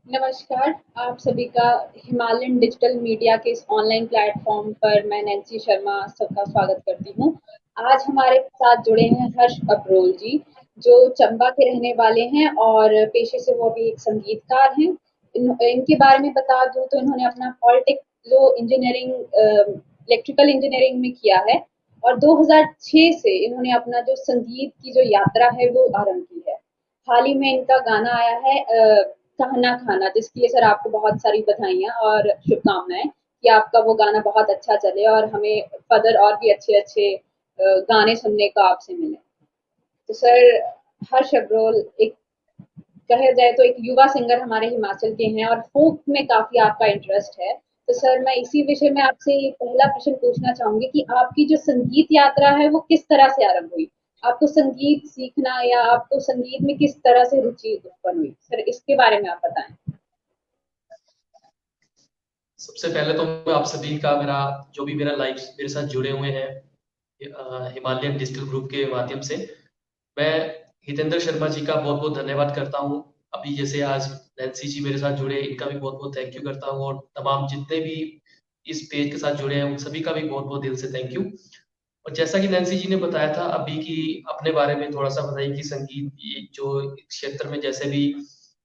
नमस्कार, आप सभी का हिमालयन डिजिटल मीडिया के इस ऑनलाइन प्लेटफ़ॉर्म पर मैं नैन्सी शर्मा सबका स्वागत करती हूँ। आज हमारे साथ जुड़े हैं हर्ष अब्रोल जी, जो चंबा के रहने वाले हैं और पेशे से वो भी एक संगीतकार हैं। इनके बारे में बता दूँ तो इन्होंने अपना पॉलिटेक जो इंजीनियरिंग इलेक्ट्रिकल इंजीनियरिंग में किया है और 2006 से इन्होंने अपना जो संगीत की जो यात्रा है वो आरंभ की है। हाल ही में इनका गाना आया है कहना खाना, जिसके लिए सर आपको बहुत सारी बधाइयाँ और शुभकामनाएँ कि आपका वो गाना बहुत अच्छा चले और हमें फर्दर और भी अच्छे-अच्छे गाने सुनने को आपसे मिले। तो सर हर्ष अब्रोल एक कहा जाए तो एक युवा सिंगर हमारे हिमाचल के हैं और फ़ोक में काफ़ी आपका इंटरेस्ट है। तो सर मैं इसी विषय में आपसे पहला प्रश्न पूछना चाहूँगी कि आपकी जो संगीत यात्रा है वो किस तरह से आरंभ हुई? आपको संगीत सीखना या आपको संगीत में किस तरह से रुचि उत्पन्न हुई? सर इसके बारे में आप बताएँ। सबसे पहले तो मैं आप सभी का जो भी मेरे साथ जुड़े हुए हैं हिमालयन डिजिटल ग्रुप के माध्यम से, मैं हितेंद्र शर्मा जी का बहुत-बहुत धन्यवाद करता हूँ। अभी जैसे आज नैन्सी जी मेरे साथ जुड़े, इनका भी बहुत-बहुत थैंक यू करता हूँ और तमाम जितने भी इस पेज के साथ जुड़े हैं, उन सभी का भी बहुत-बहुत दिल से थैंक यू। और जैसा कि नैन्सी जी ने बताया था अभी कि अपने बारे में थोड़ा-सा बताइए कि संगीत ये जो क्षेत्र में जैसे भी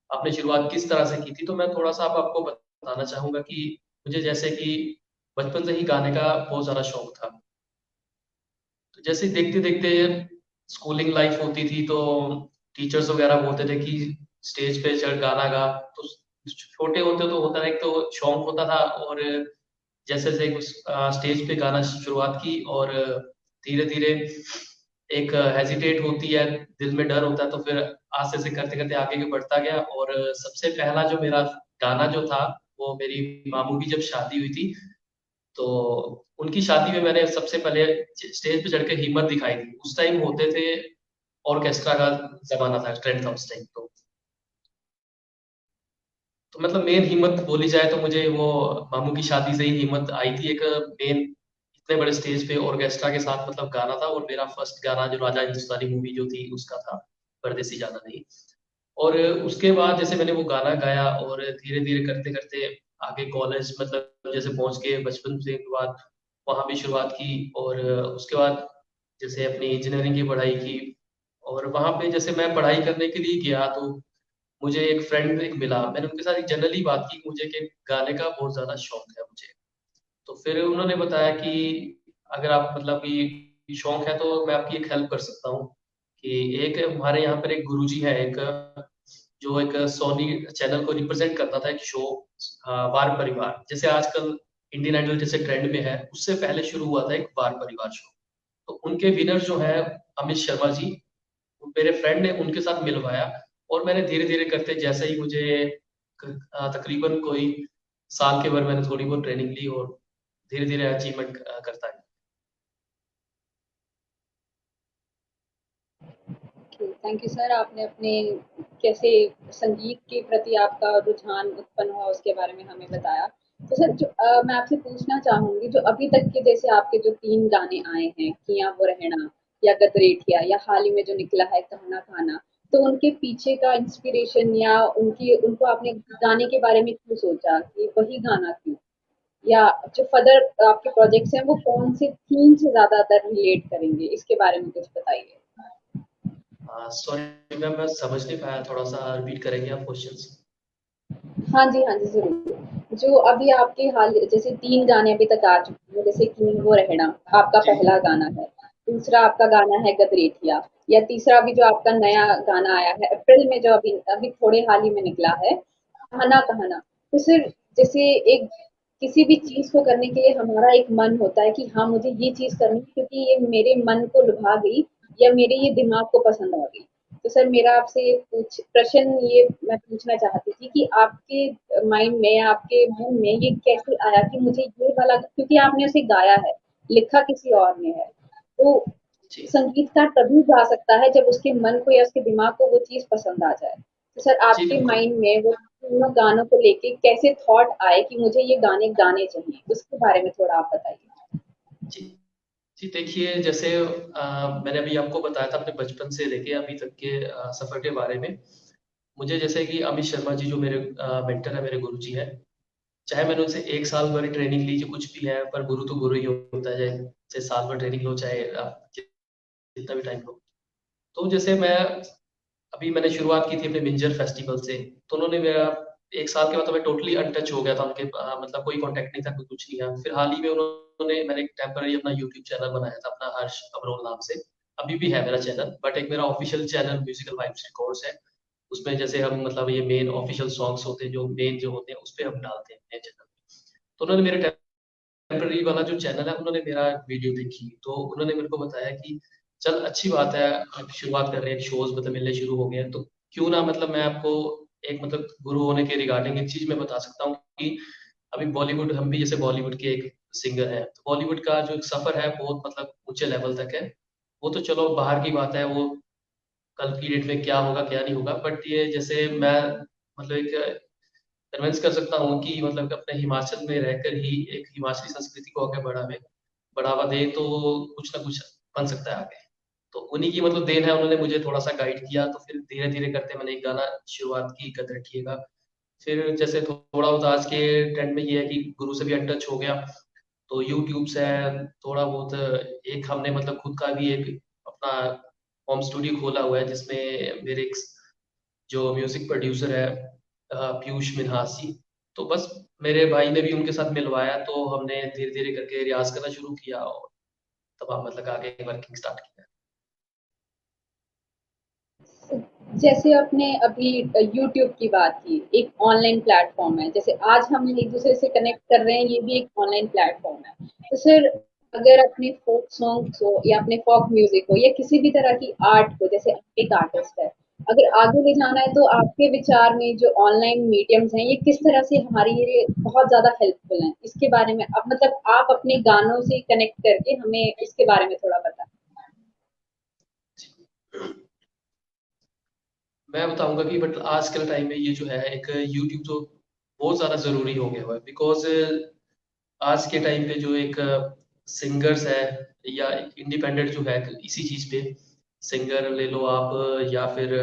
आपने शुरुआत किस तरह से की थी, तो मैं थोड़ा-सा अब आपको बताना चाहूँगा कि मुझे जैसे कि बचपन से ही गाने का बहुत ज़्यादा शौक था। तो जैसे देखते-देखते स्कूलिंग लाइफ होती थी तो टीचर्स वगैरह बोलते थे कि स्टेज पे चढ़ गाना गा। तो छोटे होते तो होता है, एक तो शौक होता था और जैसे-जैसे स्टेज पे गाना शुरुआत की और धीरे-धीरे एक हेजिटेट होती है, दिल में डर होता है, तो फिर आस्ते से करते-करते आगे बढ़ता गया और सबसे पहला जो मेरा गाना जो था, वो मेरी मामू की जब शादी हुई थी, तो उनकी शादी में मैंने सबसे पहले स्टेज पे चढ़ के हिम्मत दिखाई थी। उस टाइम होते थे ऑर्केस्ट्रा का ज़माना था, ट्रेंड था उस टाइम तो मतलब मेन हिम्मत बोली जाए तो मुझे वो मामू की शादी से ही हिम्मत आई थी एक मेन इतने बड़े स्टेज पे ऑर्केस्ट्रा के साथ मतलब गाना था और मेरा फर्स्ट गाना जो राजा हिंदुस्तानी मूवी जो थी उसका था, परदेसी जाना नहीं। और उसके बाद जैसे मैंने वो गाना गाया और धीरे-धीरे करते-करते आगे कॉलेज मतलब जैसे पहुँच के बचपन से के बाद वहाँ भी शुरुआत की और उसके बाद जैसे अपनी इंजीनियरिंग की पढ़ाई की और वहाँ पे जैसे मैं पढ़ाई करने के लिए गया तो मुझे एक फ्रेंड एक मिला, मैंने उनके साथ एक जनरली बात की कि मुझे कि गाने का बहुत ज़्यादा शौक है मुझे। तो फिर उन्होंने बताया कि अगर आप मतलब कि शौक है तो मैं आपकी एक हेल्प कर सकता हूँ, कि एक हमारे यहाँ पर एक गुरुजी हैं एक जो एक सोनी चैनल को रिप्रेज़ेंट करता था एक शो वार परिवार। जैसे आजकल इंडियन आइडल जैसे ट्रेंड में है, उससे पहले शुरू हुआ था एक वार परिवार शो। तो उनके विनर जो हैं अमित शर्मा जी, मेरे फ्रेंड ने उनके साथ मिलवाया और मैंने धीरे-धीरे करते जैसे ही मुझे तकरीबन कोई साल के भर मैंने थोड़ी बहुत ट्रेनिंग ली और धीरे-धीरे अचीवमेंट करता गया। थैंक यू सर आपने अपने कैसे संगीत के प्रति आपका रुझान उत्पन्न हुआ उसके बारे में हमें बताया। तो सर जो मैं आपसे पूछना चाहूँगी जो अभी तक के जैसे आपके जो 3 गाने आए हैं, किया वो रहना या गदरेठिया या हाल ही में जो निकला है कहना खाना, तो उनके पीछे का इंस्पिरेशन या उनकी उनको आपने गाने के बारे में क्यों सोचा कि वही गाना क्यों? या जो फर्दर आपके प्रोजेक्ट्स हैं वो कौन से थीम से ज़्यादातर रिलेट करेंगे? इसके बारे में कुछ बताइए। सॉरी मैम मैं समझ नहीं पाया, थोड़ा-सा रिपीट करेंगे आप क्वेश्चन्स? हाँ जी, ज़रूर। जो अभी आपके हाल जैसे 3 गाने अभी तक आ चुके हैं, जैसे कि वो रहना आपका जी। पहला गाना है, दूसरा आपका गाना है गदरेठिया या तीसरा अभी जो आपका नया गाना आया है अप्रैल में जो अभी अभी थोड़े हाल ही में निकला है, कहना कहना। तो सिर्फ़ जैसे एक किसी भी चीज़ को करने के लिए हमारा एक मन होता है कि हाँ, मुझे ये चीज़ करनी है क्योंकि ये मेरे मन को लुभा गई या मेरे ये दिमाग को पसंद आ गई। तो सर मेरा आपसे पूछ प्रश्न ये मैं पूछना चाहती थी कि आपके माइंड में या आपके मन में ये कैसे आया कि मुझे ये वाला क्योंकि आपने उसे गाया है, लिखा किसी और ने है। तो जी, संगीतकार तभी गा सकता है जब उसके मन को या उसके दिमाग को वो चीज़ पसंद आ जाए। तो सर जी आपके बिल्कुल। माइंड में वो तीनों गानों को लेके कैसे थॉट आए कि मुझे ये गाने गाने चाहिए? उसके बारे में थोड़ा आप बताइए। जी। जी देखिए, जैसे मैंने अभी आपको बताया था अपने बचपन से लेके अभी तक के सफ़र के बारे में। मुझे जैसे कि अमित शर्मा जी जो मेरे मेंटर हैं, मेरे गुरुजी हैं, चाहे मैंने उनसे 1 साल भर ट्रेनिंग ली, जो कुछ भी है, पर गुरु तो गुरु ही होता है, चाहे साल भर ट्रेनिंग लो, चाहे जितना भी टाइम लो। तो जैसे अभी मैंने शुरुआत की थी अपने मिंजर फेस्टिवल से, तो उन्होंने मेरा 1 साल के बाद तो मैं टोटली अनटच हो गया था उनके मतलब कोई कॉन्टैक्ट नहीं था, कोई कुछ नहीं था। फिर हाल ही में मैंने एक टेम्परेरी अपना यूट्यूब चैनल बनाया था अपना हर्ष अब्रोल नाम से। अभी भी है मेरा चैनल, बट एक मेरा official channel musical vibes records है। उसमें जैसे हम मतलब ये मेन ऑफिशियल सॉन्ग्स होते हैं, जो मेन जो होते हैं, उसपे हम डालते हैं अपने चैनल। तो उन्होंने मेरे टेम्परेरी वाला जो चैनल है, उन्होंने मेरा वीडियो देखी, तो उन्होंने मेरे को बताया कि चल अच्छी बात है, आप शुरुआत कर रहे हैं, शोज़ मतलब मिलने शुरू हो गए हैं, तो क्यों ना मतलब मैं आपको एक मतलब गुरु होने के रिगार्डिंग एक चीज़ मैं बता सकता हूँ कि अभी बॉलीवुड हम भी जैसे बॉलीवुड के एक सिंगर हैं, तो बॉलीवुड का जो एक सफ़र है बहुत मतलब ऊँचे लेवल तक है। वो तो चलो बाहर की बात है, वो कल की डेट में क्या होगा, क्या नहीं होगा, बट ये जैसे मैं मतलब एक कन्विंस कर सकता हूँ कि मतलब अपने हिमाचल में रहकर ही एक हिमाचली संस्कृति को आगे बढ़ावा दे, तो कुछ ना कुछ बन सकता है आगे। तो उन्हीं की मतलब देन है, उन्होंने मुझे थोड़ा-सा गाइड किया, तो फिर धीरे-धीरे करके मैंने एक गाना शुरुआत की, कदर रखिएगा। फिर जैसे थोड़ा बहुत आज के ट्रेंड में ये है कि गुरु से भी अनटच हो गया, तो यूट्यूब से थोड़ा बहुत एक हमने मतलब खुद का भी एक अपना होम स्टूडियो खोला हुआ है, जिसमें मेरे एक जो म्यूजिक प्रोड्यूसर है पीयूष मिन्हासी, तो बस मेरे भाई ने भी उनके साथ मिलवाया, तो हमने धीरे-धीरे करके रियाज़ करना शुरू किया और तब हम मतलब आगे वर्किंग स्टार्ट किया। जैसे आपने अभी यूट्यूब की बात की, एक ऑनलाइन प्लेटफ़ॉर्म है, जैसे आज हम एक-दूसरे से कनेक्ट कर रहे हैं, ये भी एक ऑनलाइन प्लेटफ़ॉर्म है। तो सर अगर अपने फ़ोक सॉन्ग्स हो या अपने फ़ोक म्यूज़िक हो या किसी भी तरह की आर्ट को, जैसे आप एक आर्टिस्ट है, अगर आगे ले जाना है तो आपके विचार में जो ऑनलाइन मीडियम्स हैं, ये किस तरह से हमारे लिए बहुत ज़्यादा हेल्पफुल हैं? इसके बारे में अब मतलब आप अपने गानों से कनेक्ट करके हमें इसके बारे में थोड़ा बताएँ। मैं बताऊँगा कि बट आज के टाइम में ये जो है एक यूट्यूब तो बहुत ज़्यादा ज़रूरी हो गया हुआ है, बिकॉज़ आज के टाइम पे जो एक सिंगर्स है या इंडिपेंडेंट जो है इसी चीज़ पे सिंगर ले लो आप, या फिर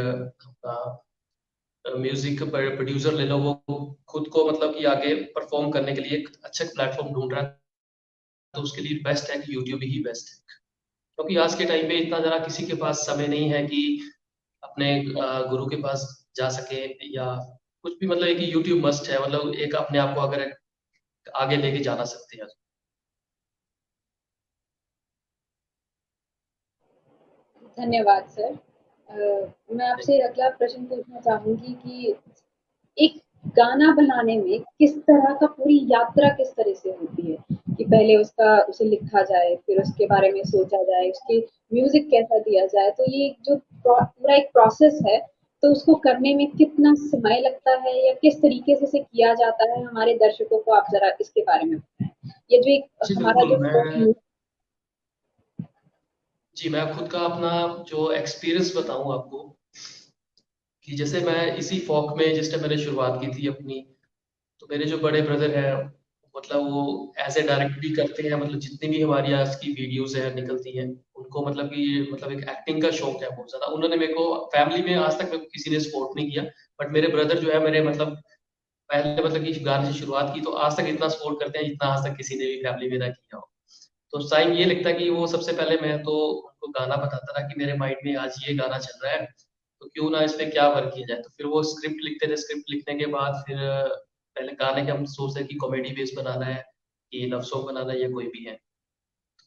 म्यूजिक प्रोड्यूसर ले लो, वो खुद को मतलब कि आगे परफॉर्म करने के लिए एक अच्छा प्लेटफॉर्म ढूंढ रहा है, तो उसके लिए बेस्ट है कि यूट्यूब ही बेस्ट है। क्योंकि आज के टाइम पे इतना ज़रा किसी के पास समय नहीं है कि अपने गुरु के पास जा सके, या कुछ भी मतलब एक यूट्यूब मस्ट है, मतलब एक अपने आप को अगर आगे लेके जाना सकते हैं। धन्यवाद सर। मैं आपसे अगला प्रश्न पूछना चाहूँगी कि एक गाना बनाने में किस तरह का पूरी यात्रा किस तरह से होती है? कि पहले उसे लिखा जाए, फिर उसके बारे में सोचा जाए, उसकी म्यूज़िक कैसा दिया जाए, तो ये जो पूरा एक प्रोसेस है, तो उसको करने में कितना समय लगता है या किस तरीके से इसे किया जाता है? हमारे दर्शकों को आप ज़रा इसके बारे में बताएँ। ये जो एक जी हमारा बिल्कुल, जो फ़ोक म्यूज़िक मैं खुद का अपना जो एक्सपीरियंस बताऊँ आपको, कि जैसे मैं इसी फ़ोक में जिस टाइम मैंने शुरुआत की थी अपनी, तो मेरे जो बड़े ब्रदर हैं, मतलब वो ऐसे डायरेक्ट भी करते हैं, मतलब जितनी भी हमारी आज की वीडियोज़ हैं निकलती हैं, उनको मतलब कि मतलब एक एक्टिंग का शौक है बहुत ज़्यादा। उन्होंने मेरे को फैमिली में आज तक मेरे को किसी ने सपोर्ट नहीं किया, बट मेरे ब्रदर जो है मेरे मतलब पहले मतलब कि गाने से शुरुआत की, तो आज तक इतना सपोर्ट करते हैं जितना आज तक किसी ने भी फैमिली में ना किया हो। तो उस टाइम ये लगता है कि वो सबसे पहले मैं तो उनको गाना बताता था कि मेरे माइंड में आज ये गाना चल रहा है, तो क्यों ना इस पे क्या वर्क किया जाए। तो फिर वो स्क्रिप्ट लिखते थे, स्क्रिप्ट लिखने के बाद फिर पहले गाने के हम सोचते हैं कि कॉमेडी बेस बनाना है, कि लव सॉन्ग बनाना है, या कोई भी है।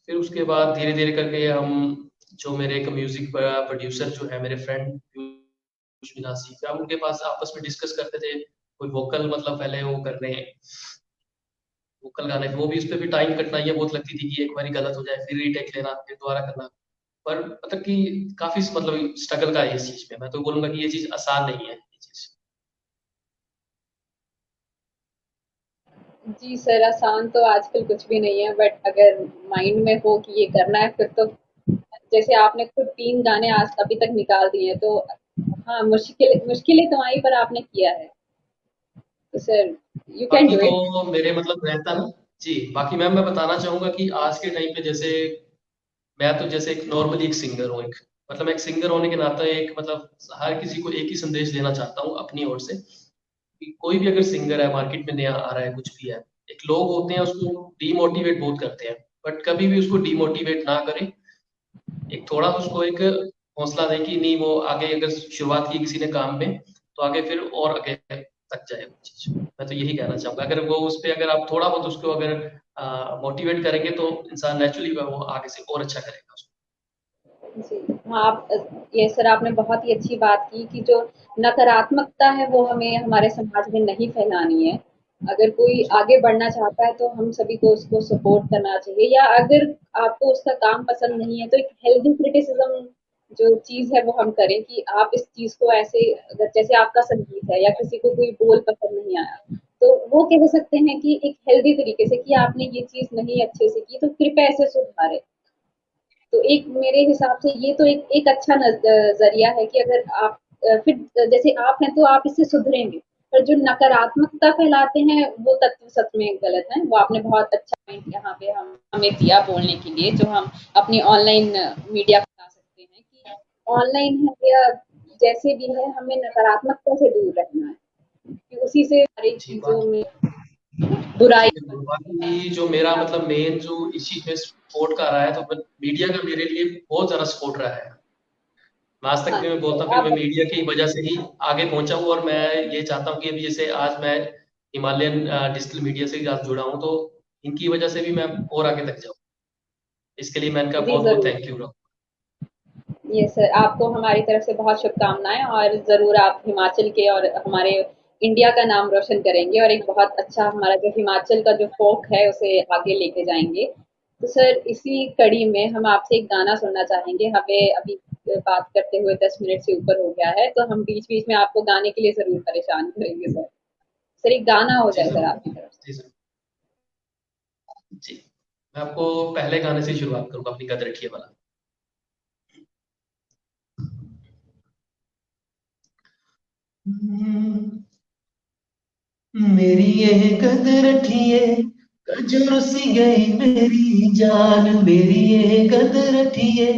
फिर उसके बाद धीरे-धीरे करके हम जो मेरे एक म्यूज़िक प्रोड्यूसर जो है मेरे फ्रेंड पीयूष मिनासी, फिर हम उनके पास आपस में डिस्कस करते थे, कोई वोकल मतलब पहले वो करने हैं, वोकल गाने, वो भी उसपे भी टाइम कठिनाइयाँ बहुत लगती थी कि एक बारी गलत हो जाए, फिर रीटेक लेना, फिर दोबारा करना। पर मतलब कि काफ़ी मतलब स्ट्रगल का है इस चीज़ में। मैं तो बोलूँगा कि ये चीज़ आसान नहीं है, ये चीज़। जी सर, आसान तो आजकल कुछ भी नहीं है, बट अगर माइंड में हो कि ये करना है फिर तो जैसे आपने खुद 3 गाने आज अभी तक निकाल दिए हैं, तो हाँ, मुश्किलें तो आई पर आपने किया है। तो सर यू कैन बाकी डू इट। तो मेरे मतलब रहता ना। जी, बाकी मैम मैं बताना चाहूँगा कि आज के टाइम पे जैसे मैं तो जैसे एक नॉर्मली एक सिंगर हूँ, एक मतलब मैं एक सिंगर होने के नाते एक मतलब हर किसी को एक ही संदेश देना चाहता हूँ अपनी ओर से कि कोई भी अगर सिंगर है मार्केट में नया आ रहा है, कुछ भी है, एक लोग होते हैं उसको डीमोटिवेट बहुत करते हैं, बट कभी भी उसको डीमोटिवेट ना करें। एक थोड़ा उसको एक हौसला दें कि नहीं, वो आगे अगर शुरुआत की किसी ने काम में, तो आगे फिर और आगे तक जाए वो चीज। मैं तो यही कहना चाहूंगा, अगर वो उस पे अगर आप थोड़ा बहुत उसको अगर मोटिवेट करेंगे तो इंसान नेचुरली वो आगे से और अच्छा करेगा उसको। जी, हाँ, आप ये सर आपने बहुत ही अच्छी बात की कि जो नकारात्मकता है वो हमें हमारे समाज में नहीं फैलानी है। अगर कोई जी आगे बढ़ना चाहता है तो हम सभी को उसको सपोर्ट करना चाहिए, या अगर आपको उसका काम पसंद नहीं है तो एक हेल्दी क्रिटिसिज्म जो चीज़ है वो हम करें कि आप इस चीज़ को ऐसे, अगर जैसे आपका संगीत है या किसी को कोई बोल पसंद नहीं आया, तो वो कह सकते हैं कि एक हेल्दी तरीके से कि आपने ये चीज़ नहीं अच्छे से की तो कृपया इसे सुधारें। तो एक मेरे हिसाब से ये तो एक अच्छा ज़रिया है कि अगर आप फिर जैसे आप हैं तो आप इससे सुधरेंगे। पर जो नकारात्मकता फैलाते हैं वो तत्व सच में गलत है। वो आपने बहुत अच्छा पॉइंट यहाँ पे हम हमें दिया बोलने के लिए, जो हम अपनी ऑनलाइन मीडिया बता सकते हैं कि ऑनलाइन है या जैसे भी है, हमें नकारात्मकता से दूर रहना है। कि उसी से हर एक जी चीज़ों बाकी में जी बुराई बिल्कुल, बाकी जो मेरा मतलब मेन जो इस चीज में सपोर्ट का रहा है, तो मीडिया का मेरे लिए बहुत ज्यादा सपोर्ट रहा है। मैं आज तक हाँ, भी मैं तो बोलता हूँ कि आप मैं मीडिया की वजह से ही आगे पहुंचा हूँ, और मैं ये चाहता हूँ कि अभी जैसे आज मैं हिमालयन डिजिटल मीडिया से आज जुड़ा हूँ, तो इनकी वजह से भी मैं और आगे तक जाऊँ। इसके लिए मैं इनका जी बहुत बहुत ज़रूर। थैंक यू रहा। ये सर आपको हमारी तरफ से बहुत शुभकामनाएं, और ज़रूर आप हिमाचल के और हमारे इंडिया का नाम रोशन करेंगे और एक बहुत अच्छा हमारा जो हिमाचल का जो फोक है उसे आगे लेके जाएंगे। तो सर इसी कड़ी में हम आपसे एक गाना सुनना चाहेंगे। हमें अभी बात करते हुए 10 मिनट से ऊपर हो गया है, तो हम बीच बीच में आपको गाने के लिए ज़रूर परेशान करेंगे सर। सर एक गाना हो जी जाए सर जरूर। आपकी तरफ से। जी जरूर। जी, मैं आपको पहले गाने से ही शुरुआत करूंगा, अपनी कद रखिए वाला। मेरी ये कदर ठिए कजर सी गई मेरी जान, मेरी ये कदर ठिए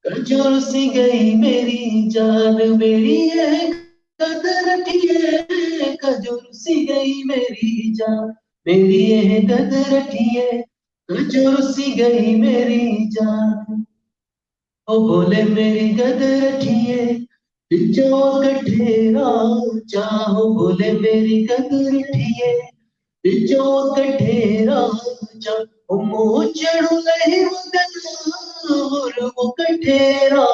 कजर सी गई मेरी जान, मेरी ये कदर ठिए कजर सी गई मेरी जान, मेरी ये कदर ठिए कजर सी गई मेरी जान। ओ बोले मेरी कदर ठिए जो कठेरा चाहो, बोले मेरी कदर ठिए जो कठेरा चाहो, मुँह चढ़ू नहीं वदना और वो कठेरा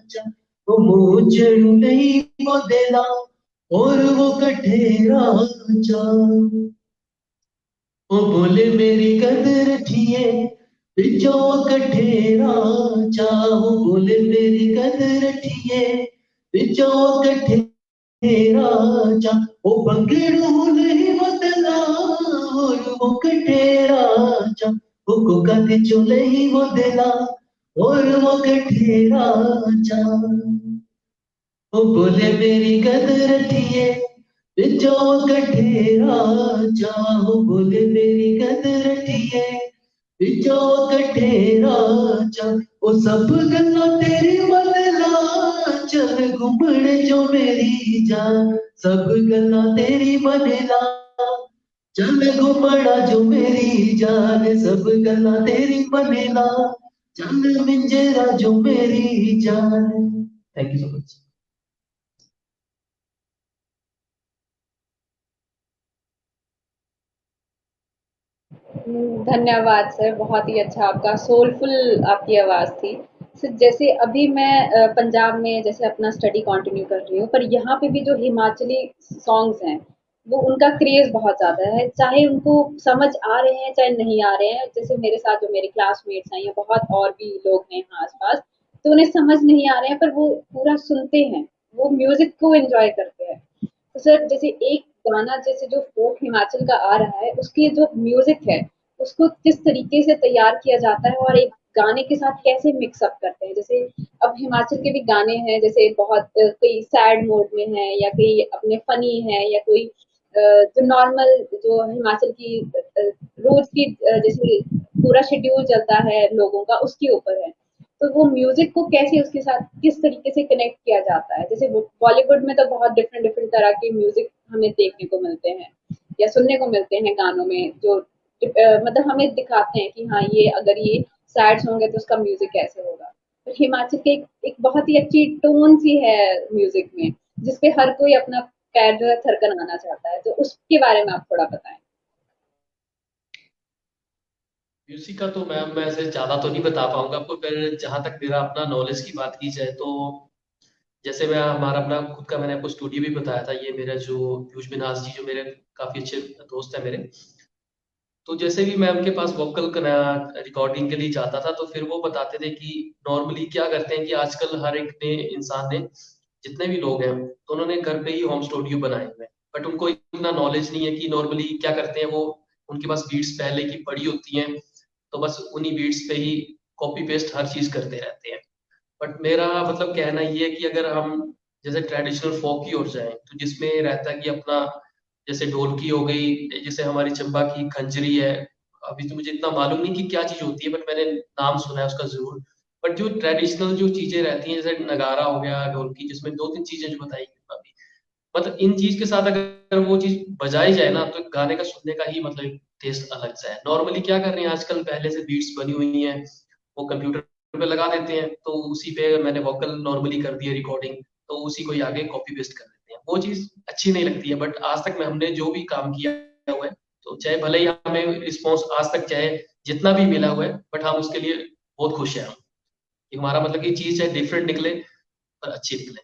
चाहो, मुँह चढ़ू नहीं वो देला और वो कठेरा चाहो। ओ बोले मेरी कदर ठिए जो कठेरा चाहो, बोले मेरी कदर ठिए जो कठेरा चाहो, ओ बंगड़ू नहीं बदला और वो कठेरा चाहो, को कद चुले ही वो दिला और वो कठेरा चाहो। ओ बोले मेरी कदर ठिए जो कठेरा चाहो, बोले मेरी कदर ठिए जो कठेरा चाहो, ओ सब गल्ला तेरी बदला चल घुमड़ जो मेरी जान, सब गल्ला तेरी बदला चल घुमड़ा जो मेरी जान, सब गल्ला तेरी बदला चल मिंजेरा जो मेरी जान। Thank you so much. धन्यवाद सर, बहुत ही अच्छा, आपका सोलफुल आपकी आवाज़ थी। सर जैसे अभी मैं पंजाब में जैसे अपना स्टडी कंटिन्यू कर रही हूँ, पर यहाँ पे भी जो हिमाचली सॉन्ग्स हैं, वो उनका क्रेज़ बहुत ज़्यादा है। चाहे उनको समझ आ रहे हैं, चाहे नहीं आ रहे हैं। जैसे मेरे साथ जो मेरे क्लासमेट्स हैं या बहुत और भी लोग हैं यहाँ आस-पास, तो उन्हें समझ नहीं आ रहे हैं, पर वो पूरा सुनते हैं, वो म्यूज़िक को एन्जॉय करते हैं। तो सर जैसे एक गाना जैसे जो फोक हिमाचल का आ रहा है, उसकी जो म्यूजिक है उसको किस तरीके से तैयार किया जाता है और एक गाने के साथ कैसे मिक्स अप करते हैं। जैसे अब हिमाचल के भी गाने हैं, जैसे बहुत कोई सैड मोड में है या कोई अपने फनी है या कोई जो नॉर्मल जो हिमाचल की रोज की जैसे पूरा शेड्यूल चलता है लोगों का उसके ऊपर है। तो वो म्यूजिक को कैसे उसके साथ किस तरीके से कनेक्ट किया जाता है। जैसे बॉलीवुड में तो बहुत डिफरेंट डिफरेंट तरह के म्यूजिक हमें देखने को मिलते हैं या सुनने को मिलते हैं गानों में, जो मतलब हमें दिखाते हैं कि हाँ ये अगर ये सैड सॉन्ग है तो उसका म्यूजिक कैसे होगा। तो हिमाचल के एक बहुत ही अच्छी टोन सी है म्यूजिक में, जिसपे हर कोई अपना पैर जो है थरकनाना चाहता है, तो उसके बारे में आप थोड़ा बताएं। म्यूजिक का तो मैम मैं ऐसे ज़्यादा तो नहीं बता पाऊँगा आपको, पर जहाँ तक मेरा अपना नॉलेज की बात की जाए तो जैसे मैं हमारा अपना खुद का मैंने आपको स्टूडियो भी बताया था, ये मेरा जो पीयूष मिन्हास जी जो मेरे काफ़ी अच्छे दोस्त हैं मेरे, तो जैसे भी मैं उनके पास वोकल रिकॉर्डिंग के लिए जाता था तो फिर वो बताते थे कि नॉर्मली क्या करते हैं कि आजकल हर एक ने इंसान ने जितने भी लोग हैं तो उन्होंने घर पे ही होम स्टूडियो बनाए हुए हैं, बट उनको इतना नॉलेज नहीं है कि नॉर्मली क्या करते हैं वो, उनके पास बीट्स पहले की पड़ी होती हैं तो बस उन्हीं बीट्स पे ही कॉपी पेस्ट हर चीज करते रहते हैं। बट मेरा मतलब कहना ये है कि अगर हम जैसे ट्रेडिशनल फोक की ओर जाएं तो जिसमें रहता है कि अपना जैसे ढोलकी हो गई, जैसे हमारी चंबा की खंजरी है, अभी तो मुझे इतना मालूम नहीं कि क्या चीज होती है बट मैंने नाम सुना है उसका जरूर। बट जो ट्रेडिशनल जो चीजें रहती हैं जैसे नगारा हो गया, ढोलकी, जिसमें दो तीन चीजें जो बताई अभी, मतलब इन चीज के साथ अगर वो चीज बजाई जाए ना तो गाने का सुनने का ही मतलब एक टेस्ट अलग सा है। नॉर्मली क्या कर रहे हैं आजकल, पहले से बीट्स बनी हुई हैं वो कंप्यूटर पे लगा देते हैं तो उसी पे मैंने वोकल नॉर्मली कर दिया रिकॉर्डिंग, तो उसी को ही आगे कॉपी पेस्ट कर देते हैं, वो चीज अच्छी नहीं लगती है। बट आज तक में हमने जो भी काम किया हुआ है तो चाहे भले ही हमें रिस्पॉन्स आज तक चाहे जितना भी मिला हुआ है बट हम उसके लिए बहुत खुश हैं हम, कि हमारा मतलब ये चीज चाहे डिफरेंट निकले पर अच्छी निकले।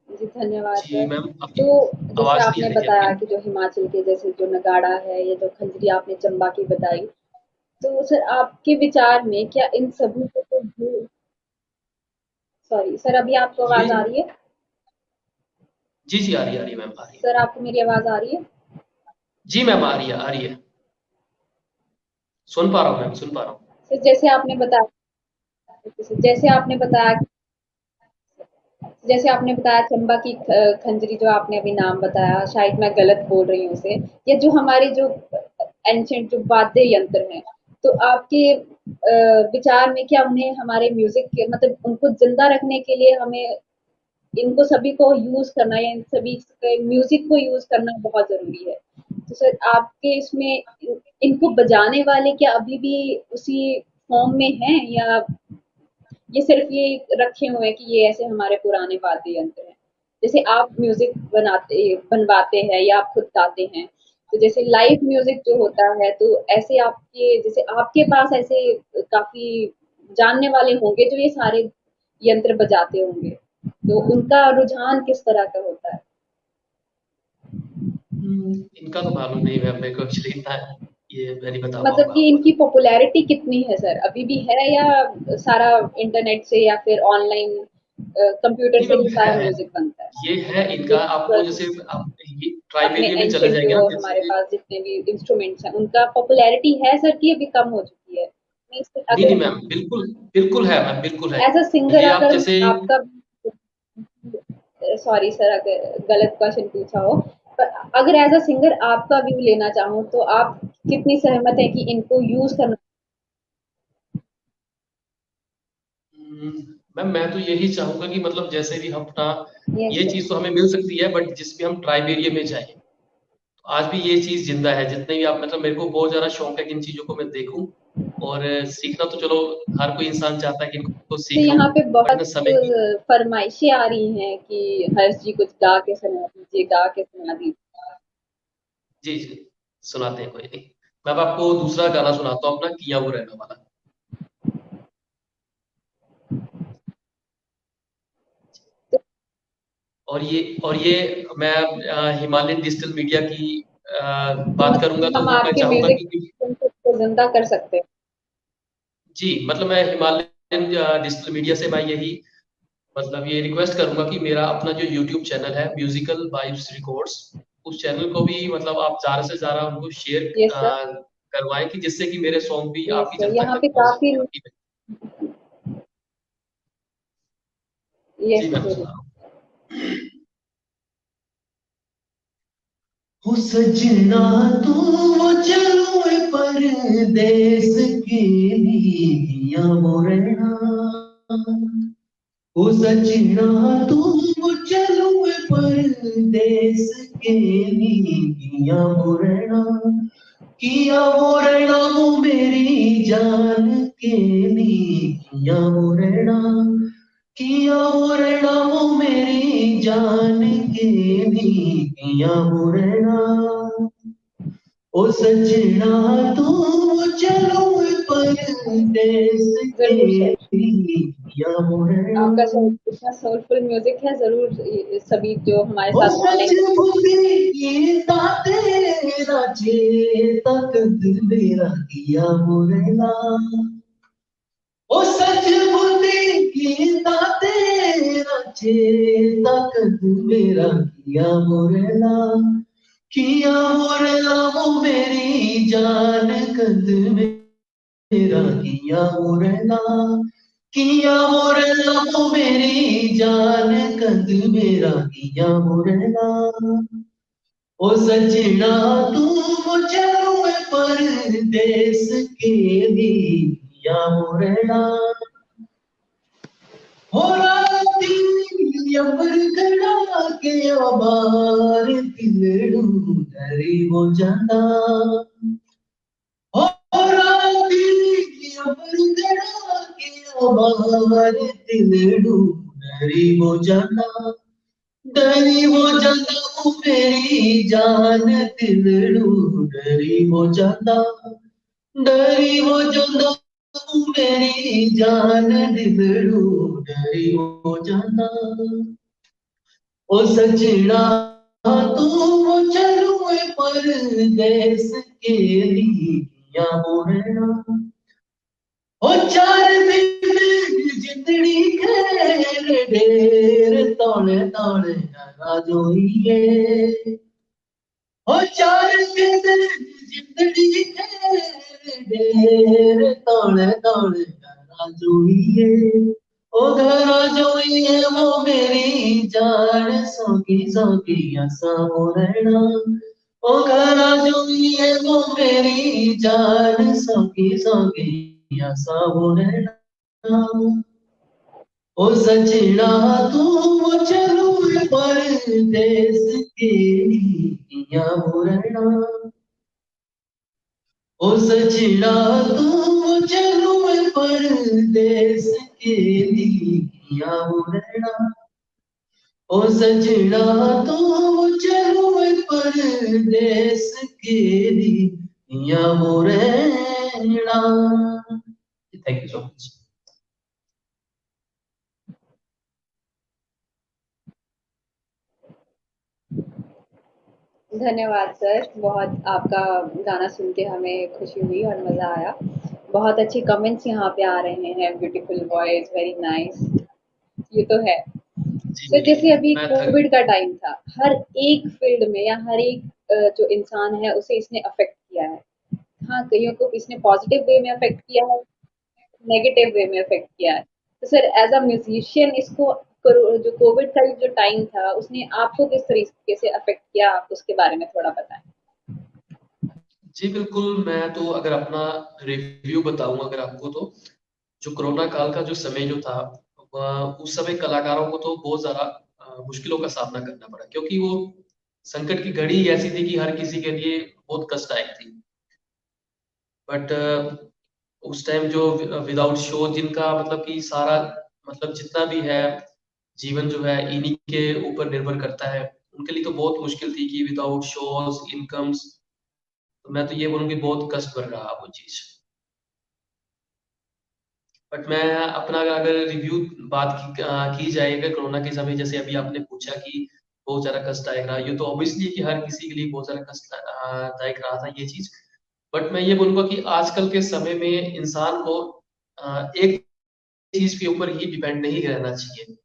जी धन्यवाद जी सर। मैम, आपकी तो जैसे आवाज नहीं आ आपने रही थी बताया आपकी। कि जो हिमाचल के जैसे जो नगाड़ा है या जो खंजरी आपने चंबा की बताई, तो सर आपके विचार में क्या इन सभी को तो, सॉरी सर, अभी आपको ये आवाज आ रही है? जी जी आ रही है मैम, आ रही है। सर आपको मेरी आवाज आ रही है? जी मैम आ रही है, आ रही है। सुन पा रहा हूँ मैम, सुन पा रहा हूँ। सर जैसे आपने बताया जैसे आपने बताया चंबा की खंजरी, जो आपने अभी नाम बताया, शायद मैं गलत बोल रही हूँ उसे, या जो हमारे जो एंशियंट जो वाद्य यंत्र हैं, तो आपके विचार में क्या उन्हें हमारे म्यूजिक के मतलब उनको जिंदा रखने के लिए हमें इनको सभी को यूज करना या इन सभी म्यूजिक को यूज करना बहुत जरूरी है? तो सर आपके इसमें इनको बजाने वाले क्या अभी भी उसी फॉर्म में हैं, या ये सिर्फ ये रखे हुए हैं कि ये ऐसे हमारे पुराने वाद्य यंत्र हैं? जैसे आप म्यूजिक बनवाते हैं या आप खुद गाते हैं, तो जैसे लाइव म्यूजिक जो होता है, तो ऐसे आपके जैसे आपके पास ऐसे काफी जानने वाले होंगे जो ये सारे यंत्र बजाते होंगे, तो उनका रुझान किस तरह का होता है? इनका तो मालूम नहीं मैम मेरे को एक्चुअली इतना, ये मैं नहीं बता मतलब पाऊंगा कि आपको। इनकी पॉपुलैरिटी कितनी है सर, अभी भी है, या सारा इंटरनेट से या फिर ऑनलाइन कंप्यूटर नहीं से मैम ही सारा है, म्यूजिक बनता है? ये है इनका। जो आपको जैसे आप ये ट्राइब अपने एरिया में चले एंशियंट जाएंगे ना जो हमारे जैसे। पास जितने भी इंस्ट्रूमेंट्स हैं, उनका पॉपुलैरिटी है सर कि अभी कम हो चुकी है? मीन्स नहीं अगर नहीं मैम, बिल्कुल बिल्कुल है मैम, बिल्कुल है। एज अ सिंगर अभी आप अगर जैसे आपका, सॉरी सर अगर गलत क्वेश्चन पूछा हो, पर अगर एज अ सिंगर आपका व्यू लेना चाहूँ, तो आप कितनी सहमत है कि इनको यूज करना? मैम मैं तो यही चाहूंगा कि मतलब जैसे भी हम अपना, यस ये सर। चीज तो हमें मिल सकती है बट जिस भी हम ट्राइब एरिया में जाए तो आज भी ये चीज जिंदा है। जितने भी आप मतलब मेरे को बहुत ज्यादा शौक है कि इन चीजों को मैं देखूं, और सीखना तो चलो हर कोई इंसान चाहता है कि इनको तो सीख लूं, यहाँ पे बट बहुत मैं समय की। फरमाइशें आ रही हैं कि हर्ष जी कुछ गा के सुना दीजिए, गा के सुना दीजिए। जी जी, सुनाते हैं, कोई नहीं। मैं अब आपको दूसरा गाना सुनाता हूँ अपना, किया वो रहने वाला। तो और ये मैं हिमालयन डिजिटल मीडिया की बात मतलब करूंगा कि तो हम वो मैं आपके चाहूंगा म्यूजिक कि को जिंदा कर सकते हैं? जी मतलब मैं हिमालयन डिजिटल मीडिया से मैं यही मतलब ये रिक्वेस्ट करूंगा कि मेरा अपना जो यूट्यूब चैनल है म्यूजिकल वाइब्स रिकॉर्ड्स, उस चैनल को भी मतलब आप ज्यादा से ज्यादा उनको शेयर यस सर। करवाएं कि जिससे कि मेरे सॉन्ग भी यस आपकी सर, जनता यहाँ तक पे पहुंच काफी सके आपकी। यस जी मैं जरूर। सुना रहा हूँ। हो सजना तू वो चलो परदेस के लिए मोरना, ओ सजना तू चलो परदेस के किया मोरना, किया मोरना वो मेरी जान के नी, किया मोरना, किया मोरना वो मेरी जान के नी, किया मोरना, ओ सजना तू चलो परदेस के जरूर सर, किया मोरना, आपका सर इतना सोलफुल म्यूजिक है, जरूर सभी जो हमारे ओ साथ सच ऑनलाइन। बुद्धि की तेरा चेता दिल मेरा किया मुरला, ओ सच बुद्धि की तेरा चेता दिल मेरा किया मुरला, किया मुरला वो मेरी जान कंद मेरा किया मुरला, किया मुरला वो मेरी जान कंद मेरा किया मुरला, ओ सजना तू चलो परदेस के लिए मोरना, हो राती अमर गड़ा के अबार दिलड़ू डरी हो जाता, हो राती अमर गड़ा के अबार दिलड़ू डरी हो जाता, डरी हो जाता वो मेरी जान दिलड़ू डरी हो जाता, डरी हो जाता वो मेरी जान दिलड़ू डरी हो जाता, ओ सजना तू चलू परदेस के लिए मोरना, ओ चार दिन जिंदड़ी खेर ढेर तौले तौले ना जोइए, ओ चार दिन जिंदड़ी खेर ढेर तौले तौले ना जोइए, ओ घरा जोइए वो मेरी जान सौगी सौगी आसा मोरना, ओ घरा जोइए वो मेरी जान सौगी सौगी आसा मोरना, ओ सजना तू चलू परदेस के लिए मोरना, ओ सजना तू चलू परदेस के लिए मोरना, ओ सजना तू चलू परदेस के लिए Morna. Thank you so much. धन्यवाद सर, बहुत आपका गाना सुन के हमें खुशी हुई और मज़ा आया। बहुत अच्छे कमेंट्स यहाँ पे आ रहे हैं, ब्यूटीफुल वॉइस, वेरी नाइस, ये तो है। जी तो जैसे अभी मैं थक कोविड का टाइम था, हर एक फील्ड में या हर एक जो इंसान है उसे इसने अफेक्ट किया है। हाँ, कईयों को इसने पॉजिटिव वे में अफेक्ट किया है, नेगेटिव वे में अफेक्ट किया है। तो सर एज अ म्यूजिशियन इसको जो कोविड का जो टाइम था उसने आपको किस तरीके से अफेक्ट किया, आप उसके बारे में थोड़ा बताएं। जी बिल्कुल, मैं तो अगर अपना रिव्यू बताऊँ अगर आपको तो, जो कोरोना काल का जो समय जो था, उस समय कलाकारों को तो बहुत ज़्यादा मुश्किलों का सामना करना पड़ा क्योंकि वो संकट की घड़ी ऐसी थी कि हर किसी के लिए बहुत कष्टदायक थी। बट उस टाइम जो विदाउट शो जिनका मतलब कि सारा मतलब जितना भी है जीवन जो है इन्हीं के ऊपर निर्भर करता है, उनके लिए तो बहुत मुश्किल थी कि विदाउट शोज इनकम्स, तो मैं तो ये बोलूँगी बहुत कष्ट भर रहा वो चीज़। बट मैं अपना अगर रिव्यू बात की जाए अगर कोरोना के समय जैसे अभी आपने पूछा कि बहुत ज़्यादा कष्टदायक रहा, ये तो ऑब्वियसली कि हर किसी के लिए बहुत ज़्यादा कष्टदायक रहा था ये चीज़। बट मैं ये बोलूँगा कि आजकल के समय में इंसान को एक चीज़ के ऊपर ही डिपेंड नहीं रहना चाहिए।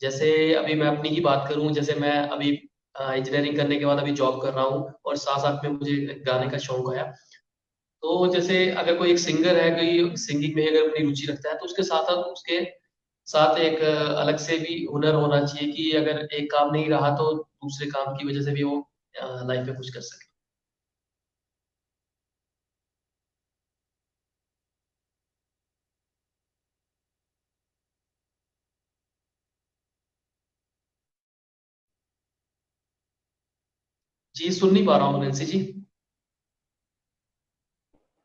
जैसे अभी मैं अपनी ही बात करूँ, जैसे मैं अभी इंजीनियरिंग करने के बाद अभी जॉब कर रहा हूँ और साथ-साथ में मुझे गाने का शौक है। तो जैसे अगर कोई एक सिंगर है, कोई सिंगिंग में अगर अपनी रुचि रखता है, तो उसके साथ-साथ उसके साथ एक अलग से भी हुनर होना चाहिए कि अगर एक काम नहीं रहा तो दूसरे काम की वजह से भी वो लाइफ में कुछ कर सके। जी सुन नहीं पा रहा हूँ नैन्सी जी।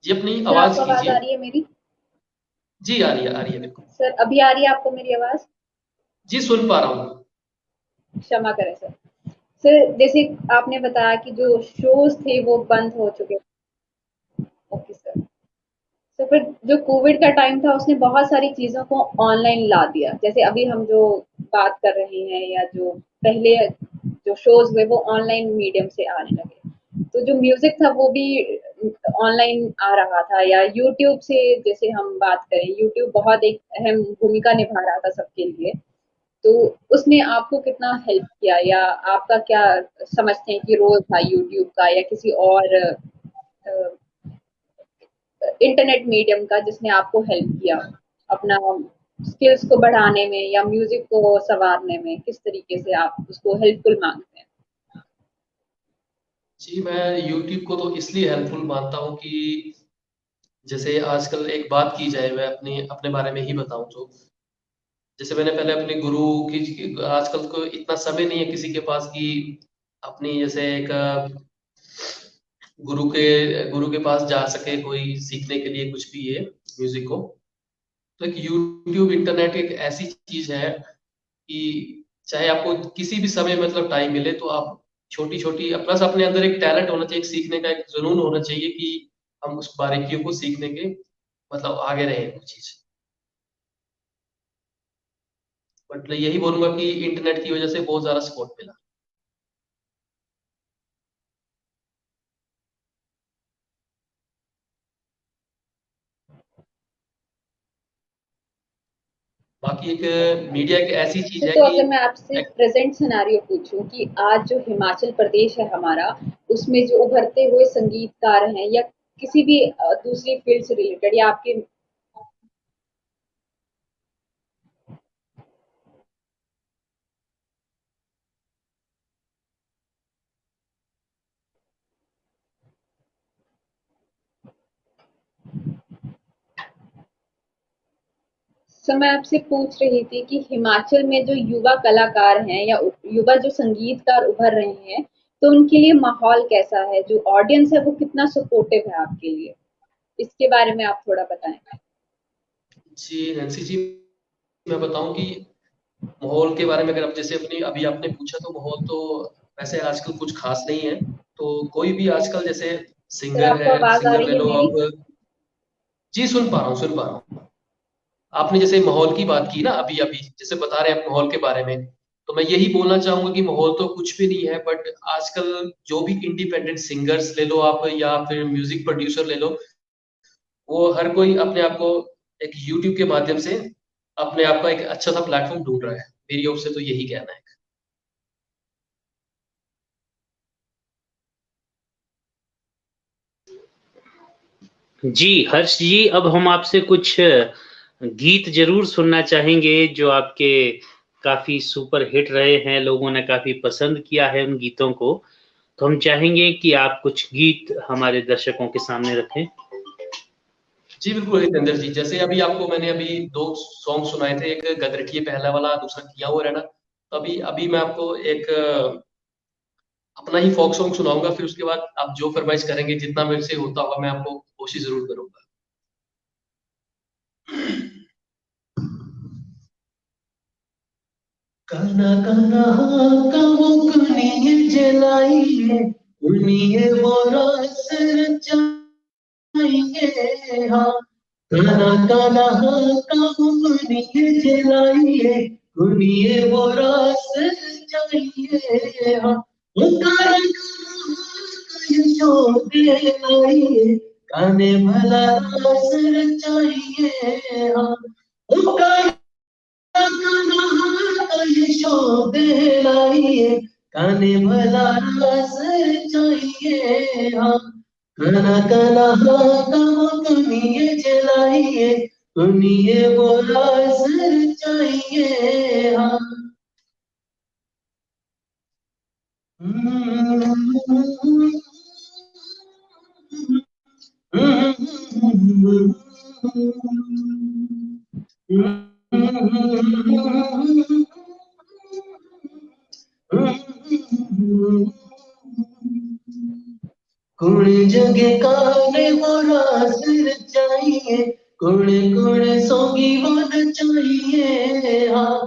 जी अपनी सर आवाज आपको आवाज़ आ कीजिए। रही है मेरी? जी आ रही है बिल्कुल। सर अभी आ रही है आपको मेरी आवाज़? जी सुन पा रहा हूँ। क्षमा करें सर। सर जैसे आपने बताया कि जो शोज़ थे वो बंद हो चुके। Okay sir. तो फिर जो कोविड का टाइम था उसने बहुत सारी चीज़ों को ऑनलाइन ला दिया। जैसे अभी हम जो बात कर रहे हैं या जो पहले जो शोज़ हुए वो ऑनलाइन मीडियम से आने लगे। तो जो म्यूज़िक था वो भी ऑनलाइन आ रहा था या यूट्यूब से जैसे हम बात करें यूट्यूब बहुत एक अहम भूमिका निभा रहा था सबके लिए। तो उसने आपको कितना हेल्प किया या आपका क्या समझते हैं कि रोल था यूट्यूब का या किसी और इंटरनेट मीडियम का जिसने आपको हेल्प किया अपना स्किल्स को बढ़ाने में या म्यूजिक को संवारने में किस तरीके से आप उसको हेल्पफुल मानते हैं? जी मैं यूट्यूब को तो इसलिए हेल्पफुल मानता हूँ कि जैसे आजकल एक बात की जाए, मैं अपनी अपने बारे में ही बताऊं तो जैसे मैंने पहले अपने गुरु की, आजकल को इतना समय नहीं है किसी के पास कि अपनी जैसे एक गुरु के पास जा सके कोई सीखने के लिए कुछ भी है म्यूजिक को। तो एक यूट्यूब इंटरनेट एक ऐसी चीज है कि चाहे आपको किसी भी समय मतलब टाइम मिले तो आप छोटी छोटी प्लस अपने अंदर एक टैलेंट होना चाहिए, एक सीखने का एक जुनून होना चाहिए कि हम उस बारीकियों को सीखने के मतलब आगे रहे वो चीज। बट मैं यही बोलूंगा कि इंटरनेट की वजह से बहुत ज्यादा सपोर्ट मिला। बाकी एक मीडिया एक ऐसी चीज है तो कि अगर मैं आपसे प्रेजेंट सिनेरियो पूछूं कि आज जो हिमाचल प्रदेश है हमारा उसमें जो उभरते हुए संगीतकार हैं या किसी भी दूसरी फील्ड से रिलेटेड या आपके सर मैं आपसे पूछ रही थी कि हिमाचल में जो युवा कलाकार हैं या युवा जो संगीतकार उभर रहे हैं तो उनके लिए माहौल कैसा है? जो ऑडियंस है वो कितना सपोर्टिव है आपके लिए? इसके बारे में आप थोड़ा बताएं। जी नैन्सी जी, मैं बताऊं कि माहौल के बारे में अगर आप जैसे अपनी अभी आपने पूछा तो माहौल तो वैसे आजकल कुछ खास नहीं है। तो कोई भी आजकल जैसे सर सिंगर आपको है, आवाज आ सिंगर ले रही है लो मेरी? आप। जी सुन पा रहा हूँ सुन पा रहा हूँ। आपने जैसे माहौल की बात की ना अभी अभी जैसे बता रहे हैं आप माहौल के बारे में, तो मैं यही बोलना चाहूंगा कि माहौल तो कुछ भी नहीं है, बट आजकल जो भी इंडिपेंडेंट सिंगर्स ले लो आप या फिर म्यूजिक प्रोड्यूसर ले लो, वो हर कोई अपने आप को एक यूट्यूब के माध्यम से अपने आप का एक अच्छा सा प्लेटफॉर्म ढूंढ रहा है। मेरी ओर से तो यही कहना है। जी हर्ष जी, अब हम आपसे कुछ गीत जरूर सुनना चाहेंगे जो आपके काफी सुपर हिट रहे हैं, लोगों ने काफी पसंद किया है उन गीतों को। तो हम चाहेंगे कि आप कुछ गीत हमारे दर्शकों के सामने रखें। जी बिल्कुल हितेंद्र जी, जैसे अभी आपको मैंने अभी दो सॉन्ग सुनाए थे, एक गदरठिए पहला वाला, दूसरा किया हुआ रहना। तो अभी अभी मैं आपको एक अपना ही फोक सॉन्ग सुनाऊंगा, फिर उसके बाद आप जो फरमाइश करेंगे जितना मेरे से होता होगा मैं आपको कोशिश जरूर करूंगा। काना काना कावो कुनिए जलाइए, कुनिए वो रस रचाइए हाँ। काना काना कावो कुनिए जलाइए, कुनिए वो रस रचाइए हाँ। ओ काना काना यशोदे लाइए, काने भला रस रचाइए हाँ। ओ काना यशोदे लाइए, काने भला रस चाहिए हाँ। काना काना हाँ कामो कुनिए जलाइए, कुनिए वो रस चाहिए हाँ कुण जगे काले मोरा सिर चाहिए कुण कुण सोगी वन चाहिए हाँ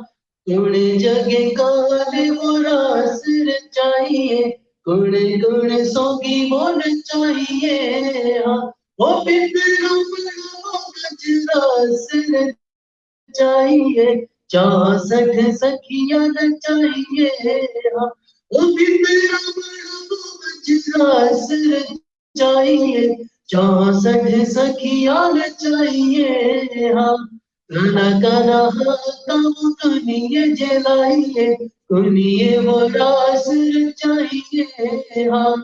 कुण जगे काले मोरा सिर चाहिए कुण कुण सोगी वन चाहिए हाँ वो पितरों बड़ा गजरा सिर चाहिए 64 सखियां चाहिए हाँ वो भी मेरा बड़ा गजरा सिर चाहिए 64 सखियां चाहिए हाँ काना काना हाँ कम कुनिए जलाइए कुनिए वो सिर चाहिए हाँ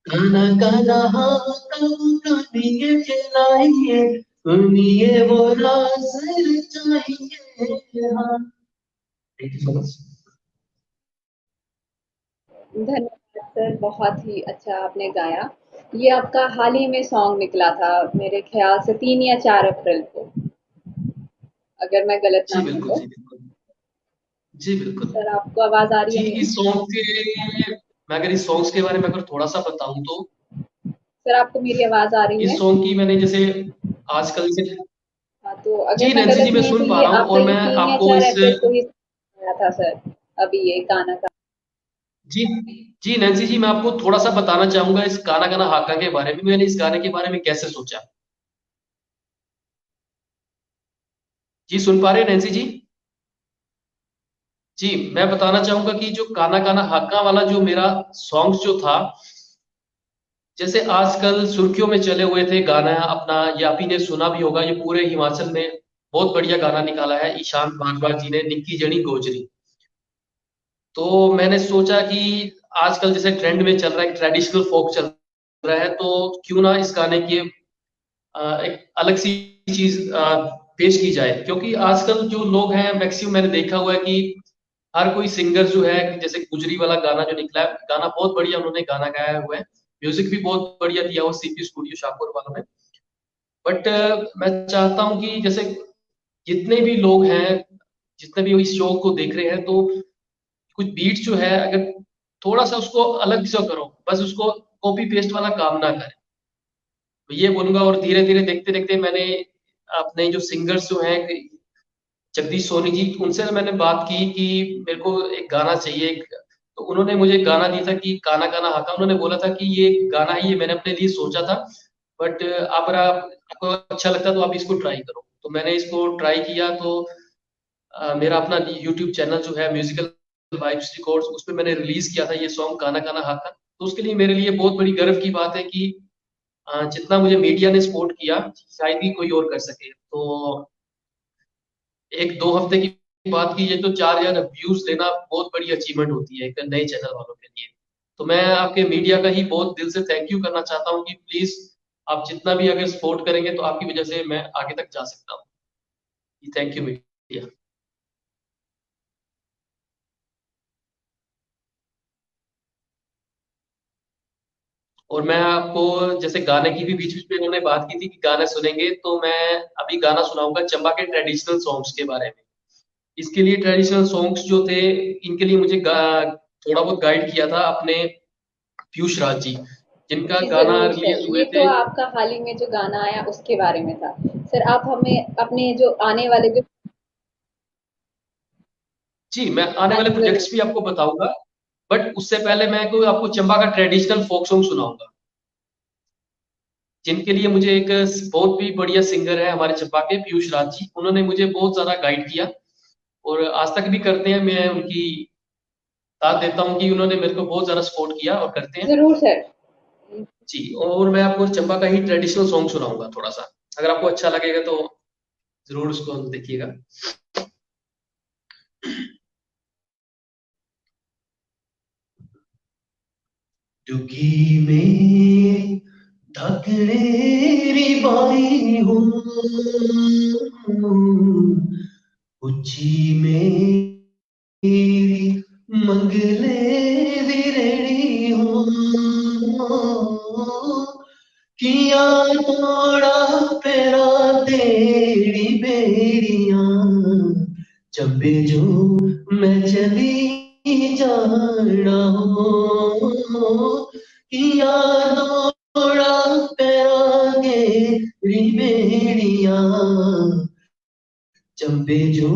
काना काना हाँ कम कुनिए जलाइए सुनिए वो सिर चाहिए हाँ थैंक यू सो मच धन्यवाद सर, बहुत ही अच्छा आपने गाया। ये आपका हाल ही में सॉन्ग निकला था, मेरे ख्याल से 3 या 4 अप्रैल को, अगर मैं गलत ना जी हूँ बिल्कुल तो। जी बिल्कुल जी बिल्कुल सर आपको आवाज़ आ रही जी है मेरी? इस सॉन्ग के मैं अगर इस सॉन्ग्स के बारे में अगर थोड़ा सा बताऊं तो सर आपको मेरी आवाज़ आ रही इस है? सॉन्ग की मैंने जैसे आजकल से हाँ, तो अगर जी मैं नैन्सी जी गलत मैं नहीं हूँ तो सुन पा ये रहा हूँ आपका और ये मैं 3 या आपको 4 इस अप्रैल को ही आया था सर, अभी ये गाना का। जी जी नैन्सी जी मैं आपको थोड़ा सा बताना चाहूंगा इस गाना गाना हाका के बारे में मैंने इस गाने के बारे में कैसे सोचा जी सुन पा रहे हैं नैन्सी जी जी मैं बताना चाहूंगा कि जो काना काना हाका वाला जो मेरा सॉन्ग जो था जैसे आजकल सुर्खियों में चले हुए थे गाना अपना ये आप ही ने सुना भी होगा ये पूरे हिमाचल में बहुत बढ़िया गाना निकाला है ईशान बागवार जी ने निक्की जनी गोजरी तो मैंने सोचा कि आजकल जैसे ट्रेंड में चल रहा है ट्रेडिशनल फोक चल रहा है तो क्यों ना इस गाने की एक अलग सी चीज पेश की जाए क्योंकि आजकल जो लोग हैं मैक्सिमम मैंने देखा हुआ है कि हर कोई सिंगर जो है जैसे गुजरी वाला गाना जो निकला है गाना बहुत बढ़िया उन्होंने गाना गाया हुआ है म्यूजिक भी बहुत बढ़िया दिया हुआ सीपी स्टूडियो शाहपुर वालों ने बट मैं चाहता हूँ कि जैसे जितने भी लोग हैं जितने भी इस शो को देख रहे हैं तो कुछ बीट जो है अगर थोड़ा सा उसको अलग से करो बस उसको कॉपी पेस्ट वाला काम ना करें तो ये बोलूंगा और धीरे धीरे देखते देखते मैंने अपने जो सिंगर्स जो हैं जगदीश सोनी जी उनसे मैंने बात की कि मेरे को एक गाना चाहिए तो उन्होंने मुझे गाना दिया था कि काना काना हाका उन्होंने बोला था कि ये गाना ही ये मैंने अपने लिए सोचा था बट आप अगर आपको अच्छा लगता है तो आप इसको ट्राई करो तो मैंने इसको ट्राई किया तो मेरा अपना यूट्यूब चैनल जो है म्यूजिकल वाइब्स रिकॉर्ड्स उस पर मैंने रिलीज किया था ये सॉन्ग काना काना हाका तो उसके लिए मेरे लिए बहुत बड़ी गर्व की बात है कि जितना मुझे मीडिया ने सपोर्ट किया शायद ही कोई और कर सके तो एक दो हफ्ते की बात कीजिए तो 4,000 व्यूज लेना बहुत बड़ी अचीवमेंट होती है एक नए चैनल वालों के लिए तो मैं आपके मीडिया का ही बहुत दिल से थैंक यू करना चाहता हूँ कि प्लीज आप जितना भी अगर सपोर्ट करेंगे तो आपकी वजह से मैं आगे तक जा सकता हूँ थैंक यू मीडिया और मैं आपको जैसे गाने की भी बीच बीच में उन्होंने बात की थी कि गाने सुनेंगे तो मैं अभी गाना सुनाऊंगा चंबा के ट्रेडिशनल सॉन्ग्स के बारे में इसके लिए ट्रेडिशनल सॉन्ग्स जो थे इनके लिए मुझे थोड़ा बहुत गाइड किया था अपने पीयूष राज जी जिनका जी गाना ज़रूर सर, रिलीज हुए ये तो थे आपका हाल ही में जो गाना आया उसके बारे में था। सर आप हमें अपने जो आने वाले जो जी मैं आने हाँ वाले जी, ज़रूर। प्रोजेक्ट्स भी आपको बताऊंगा बट उससे पहले मैं कोई आपको चंबा का ट्रेडिशनल फोक सॉन्ग सुनाऊंगा जिनके लिए मुझे एक बहुत भी बढ़िया सिंगर है हमारे चंबा के पीयूष राज जी उन्होंने मुझे बहुत ज्यादा गाइड किया और आज तक भी करते हैं मैं उनकी साथ देता हूँ कि उन्होंने मेरे को बहुत ज्यादा सपोर्ट किया और करते हैं ज़रूर सर। जी और मैं आपको चंबा का ही ट्रेडिशनल सॉन्ग सुनाऊंगा थोड़ा सा अगर आपको अच्छा लगेगा तो जरूर उसको देखिएगा डुगी में ढकनेरी बाई हूँ उच्ची मेरी मंगले दी रेड़ी हो किया तोड़ा पेरा तेरी बेड़ियां चंबे जो मैं चली जाना हो किया तोड़ा पेरा तेरी बेड़ियां चंबे जो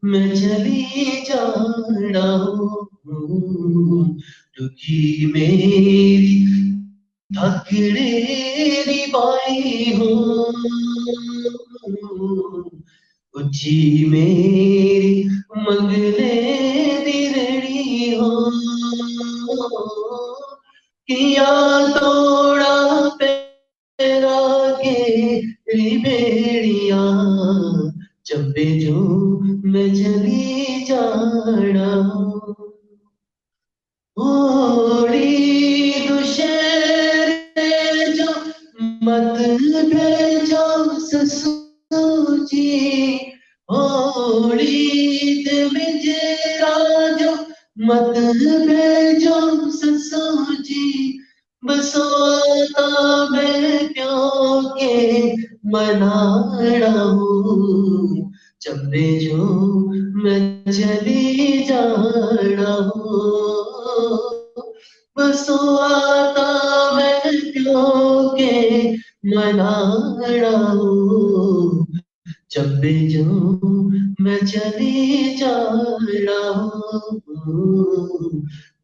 मैं चली जाना हो दुखी मेरी थकड़ेरी बाई हो उच्ची मेरी मंगले दी रेड़ी हो किया तोड़ा पेरा के बेड़ियां चंबे जो मैं चली जाना होड़ी दुशहरे जो मत भेजो ससुजी होड़ी ते मिजरा जो मत भेजो ससुजी बसोता मैं क्यों के मनाड़ा हूँ चंबे जो मैं चली जाना हूँ बसोता मैं क्यों के मनाड़ा हूँ चंबे जो मैं चली जाना हूँ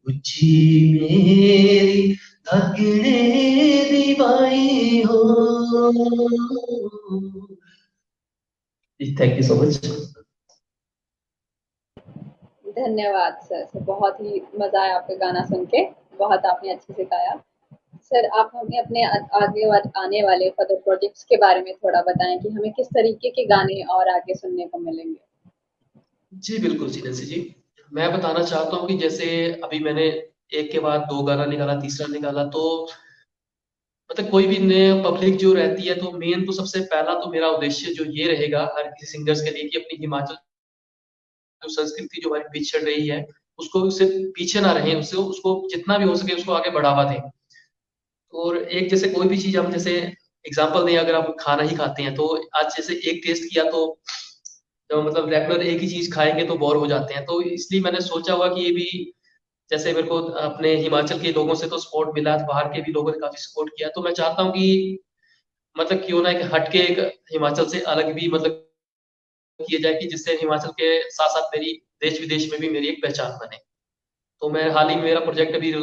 उच्ची मेरी थकने दी बाई हो थैंक यू सो मच धन्यवाद सर बहुत ही मजा आया आपका गाना सुन के बहुत आपने अच्छे से गाया सर आप हमें अपने आने वाले फर्दर प्रोजेक्ट्स के बारे में थोड़ा बताएं कि हमें किस तरीके के गाने और आगे सुनने को मिलेंगे जी बिल्कुल जी नैन्सी जी मैं बताना चाहता हूँ कि जैसे अभी मैंने एक के बाद 2 गाना निकाला तीसरा निकाला तो मतलब कोई भी नया पब्लिक जो रहती है तो मेन तो सबसे पहला तो मेरा उद्देश्य जो ये रहेगा हर किसी सिंगर्स के लिए कि अपनी हिमाचल जो संस्कृति जो हमारी पिछड़ रही है उसको उससे पीछे ना रहे उससे उसको जितना भी हो सके उसको आगे बढ़ावा दें और एक जैसे कोई भी चीज हम जैसे एग्जांपल दें अगर आप खाना ही खाते हैं तो आज जैसे एक टेस्ट किया तो मतलब रेगुलर एक ही चीज खाएंगे तो बोर हो जाते हैं तो इसलिए मैंने सोचा हुआ कि ये भी जैसे मेरे को अपने हिमाचल के लोगों से तो सपोर्ट मिला बाहर के भी लोगों ने काफी सपोर्ट किया तो मैं चाहता हूँ कि मतलब क्यों ना एक हटके एक हिमाचल से अलग भी मतलब किया जाए कि जिससे हिमाचल के साथ साथ मेरी देश विदेश में भी मेरी एक पहचान बने तो मैं हाल ही में मेरा प्रोजेक्ट अभी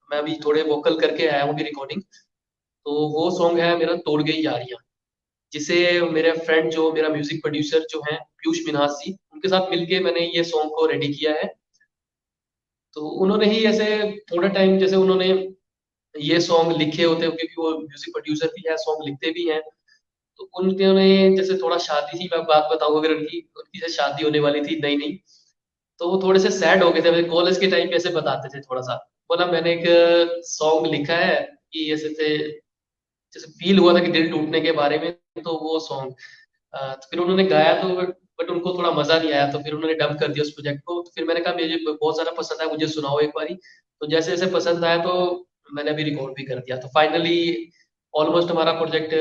मैं अभी थोड़े वोकल करके आया हूँ अभी रिकॉर्डिंग तो वो सॉन्ग है मेरा तोड़ गई यारियां जिसे मेरे फ्रेंड जो मेरा म्यूजिक प्रोड्यूसर जो है पीयूष मिन्हास जी उनके साथ मिलके मैंने ये सॉन्ग को रेडी किया है तो उन्होंने ही ऐसे थोड़ा टाइम जैसे उन्होंने ये सॉन्ग लिखे होते हैं क्योंकि वो म्यूजिक प्रोड्यूसर भी है सॉन्ग लिखते भी हैं तो उन्होंने जैसे थोड़ा शादी थी मैं बात बताऊं अगर उनकी उनकी से शादी होने वाली थी नई नई तो वो थोड़े से सैड हो गए थे मेरे कॉलेज के टाइम पे ऐसे बताते थे थोड़ा सा बोला मैंने एक सॉन्ग लिखा है कि ऐसे थे जैसे फील हुआ था कि दिल टूटने के बारे में तो वो सॉन्ग तो फिर उन्होंने गाया तो बट उनको थोड़ा मजा नहीं आया तो फिर उन्होंने डंप कर दिया उस प्रोजेक्ट को तो फिर मैंने कहा मुझे बहुत ज्यादा पसंद आया मुझे सुनाओ एक बारी तो जैसे जैसे पसंद आया तो मैंने अभी रिकॉर्ड भी कर दिया तो फाइनली ऑलमोस्ट हमारा प्रोजेक्ट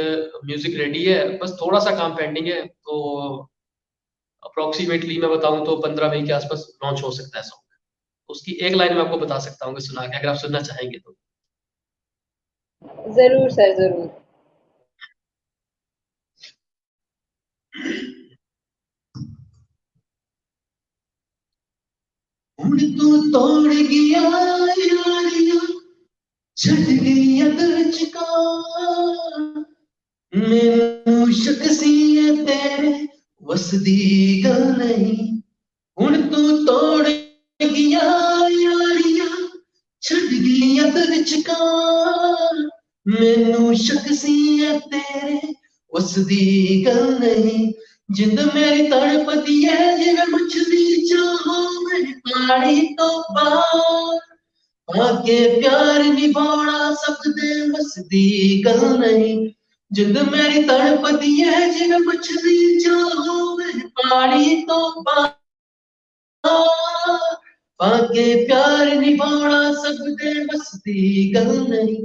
म्यूजिक रेडी है बस थोड़ा सा काम पेंडिंग है तो अप्रोक्सीमेटली मैं बताऊं तो 15 मई के आसपास लॉन्च हो सकता है सॉन्ग उसकी एक लाइन मैं आपको बता सकता हूँ सुना के अगर आप सुनना चाहेंगे तो जरूर सर जरूर हुण तू तोड़ गया यारियां छड़ गई दिल च मैनू शक सी है तेरे वस दी गल नहीं हुण तू तोड़ गया यारियां छड़ गई दिल च मैनू शक सी है तेरे वस दी गल नहीं जिंद मेरी तड़पदी है जिवें मछली चाहो मैं पानी तो पार आगे प्यार निभाना सकदे बस दी गल नहीं जिंद मेरी तड़पदी है जिवें मछली चाहो मैं पानी तो पाके प्यार निभाना सबदे मस्ती गल नहीं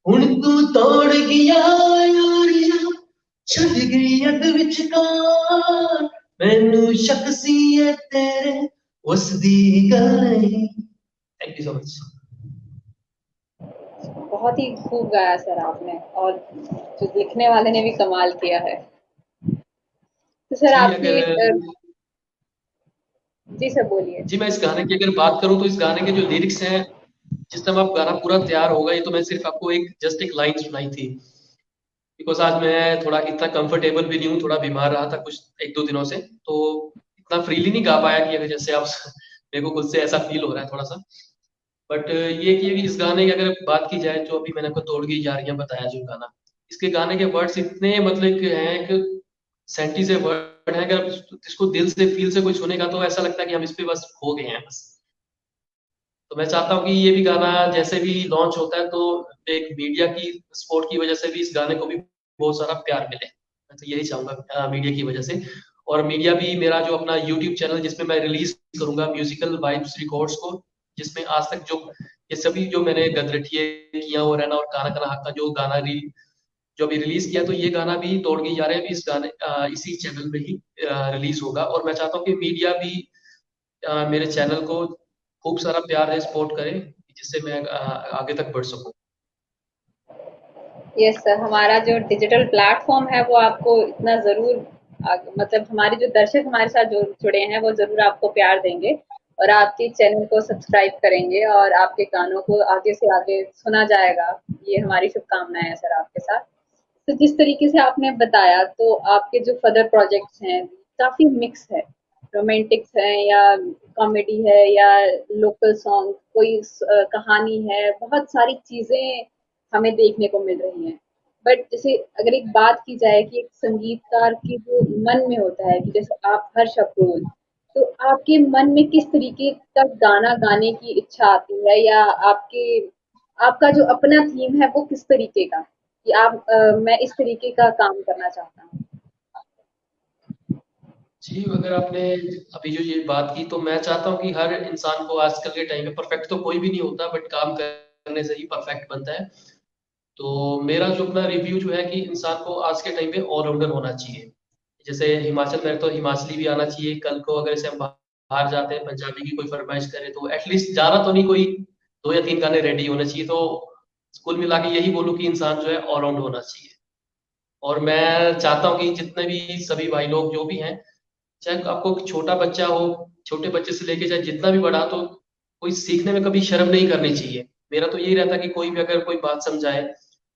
हुण तू तोड़ गया यारिया छुट गई अग विचकार मैनू शक सी है तेरे उसदी गल नहीं। Thank you so much. बहुत ही खूब गाया सर आपने, और जो लिखने वाले ने भी कमाल किया है। तो सर जी आपकी अगर जी सर बोलिए। जी मैं इस गाने की अगर बात करूं तो इस गाने के जो लिरिक्स हैं जिस टाइम आप गाना पूरा तैयार होगा ये तो मैं सिर्फ आपको जस्ट एक लाइन सुनाई थी बिकॉज आज मैं थोड़ा इतना कंफर्टेबल भी नहीं हूँ, थोड़ा बीमार रहा था कुछ 1-2 दिनों से, तो इतना फ्रीली नहीं गा पाया कि अगर जैसे आप मेरे को खुद से ऐसा फील हो रहा है थोड़ा सा। बट ये कि इस गाने की अगर बात की जाए जो अभी मैंने आपको तोड़ गई यारियां बताया जो गाना, इसके गाने के वर्ड्स इतने मतलब कि हैं कि सेंटी से वर्ड है, अगर इसको दिल से फील से कोई सुनेगा तो ऐसा लगता है कि हम इस पे बस खो गए हैं बस। तो मैं चाहता हूँ कि ये भी गाना जैसे भी लॉन्च होता है तो एक मीडिया की सपोर्ट की वजह से भी इस गाने को भी बहुत सारा प्यार मिले, मैं तो यही चाहूंगा मीडिया की वजह से। और मीडिया भी मेरा जो अपना यूट्यूब चैनल जिसमें मैं रिलीज करूंगा म्यूजिकल वाइब्स रिकॉर्ड्स को, जिसमें आज तक जो ये सभी जो मैंने गदरठिए किया और रहना और काना काना हक का जो गाना जो अभी रिलीज किया, तो ये गाना भी तोड़ के जा रहे हैं भी इस गाने इसी चैनल में ही रिलीज होगा। और मैं चाहता हूँ कि मीडिया भी मेरे चैनल को खूब सारा प्यार है, सपोर्ट करे जिससे मैं आगे तक बढ़ सकूं। यस सर, हमारा जो डिजिटल प्लेटफॉर्म है वो आपको इतना ज़रूर मतलब हमारे जो दर्शक हमारे साथ जो जुड़े हैं वो ज़रूर आपको प्यार देंगे और आपके चैनल को सब्सक्राइब करेंगे और आपके गानों को आगे से आगे सुना जाएगा। ये हमारी शुभकामनाएं हैं सर आपके साथ। तो जिस तरीके से आपने बताया तो आपके जो फर्दर प्रोजेक्ट्स हैं काफ़ी मिक्स है, रोमांटिक्स है या कॉमेडी है या लोकल सॉन्ग, कोई कहानी है, बहुत सारी चीज़ें हमें देखने को मिल रही हैं। बट जैसे अगर एक बात की जाए कि एक संगीतकार के जो मन में होता है कि जैसे आप हर्ष अफ्रोज, तो आपके मन में किस तरीके का गाना गाने की इच्छा आती है या आपके आपका जो अपना थीम है वो किस तरीके का कि आप मैं इस तरीके का काम करना चाहता हूँ। जी अगर आपने अभी जो ये बात की तो मैं चाहता हूँ कि हर इंसान को आजकल के टाइम में परफेक्ट तो कोई भी नहीं होता बट काम करने से ही परफेक्ट बनता है। तो मेरा जो अपना रिव्यू जो है कि इंसान को आज के टाइम पे ऑलराउंडर होना चाहिए। जैसे हिमाचल में तो हिमाचली भी आना चाहिए, कल को अगर जैसे हम बाहर जाते हैं पंजाबी की कोई फरमाइश करे तो एटलीस्ट ज्यादा तो नहीं कोई 2 या 3 गाने रेडी होने चाहिए। तो कुल मिला के यही बोलूँ कि इंसान जो है ऑलराउंड होना चाहिए। और मैं चाहता हूँ कि जितने भी सभी भाई लोग जो भी हैं, चाहे आपको छोटा बच्चा हो, छोटे बच्चे से लेके चाहे जितना भी बड़ा, तो कोई सीखने में कभी शर्म नहीं करनी चाहिए। मेरा तो यही रहता है कि कोई भी अगर कोई बात समझाए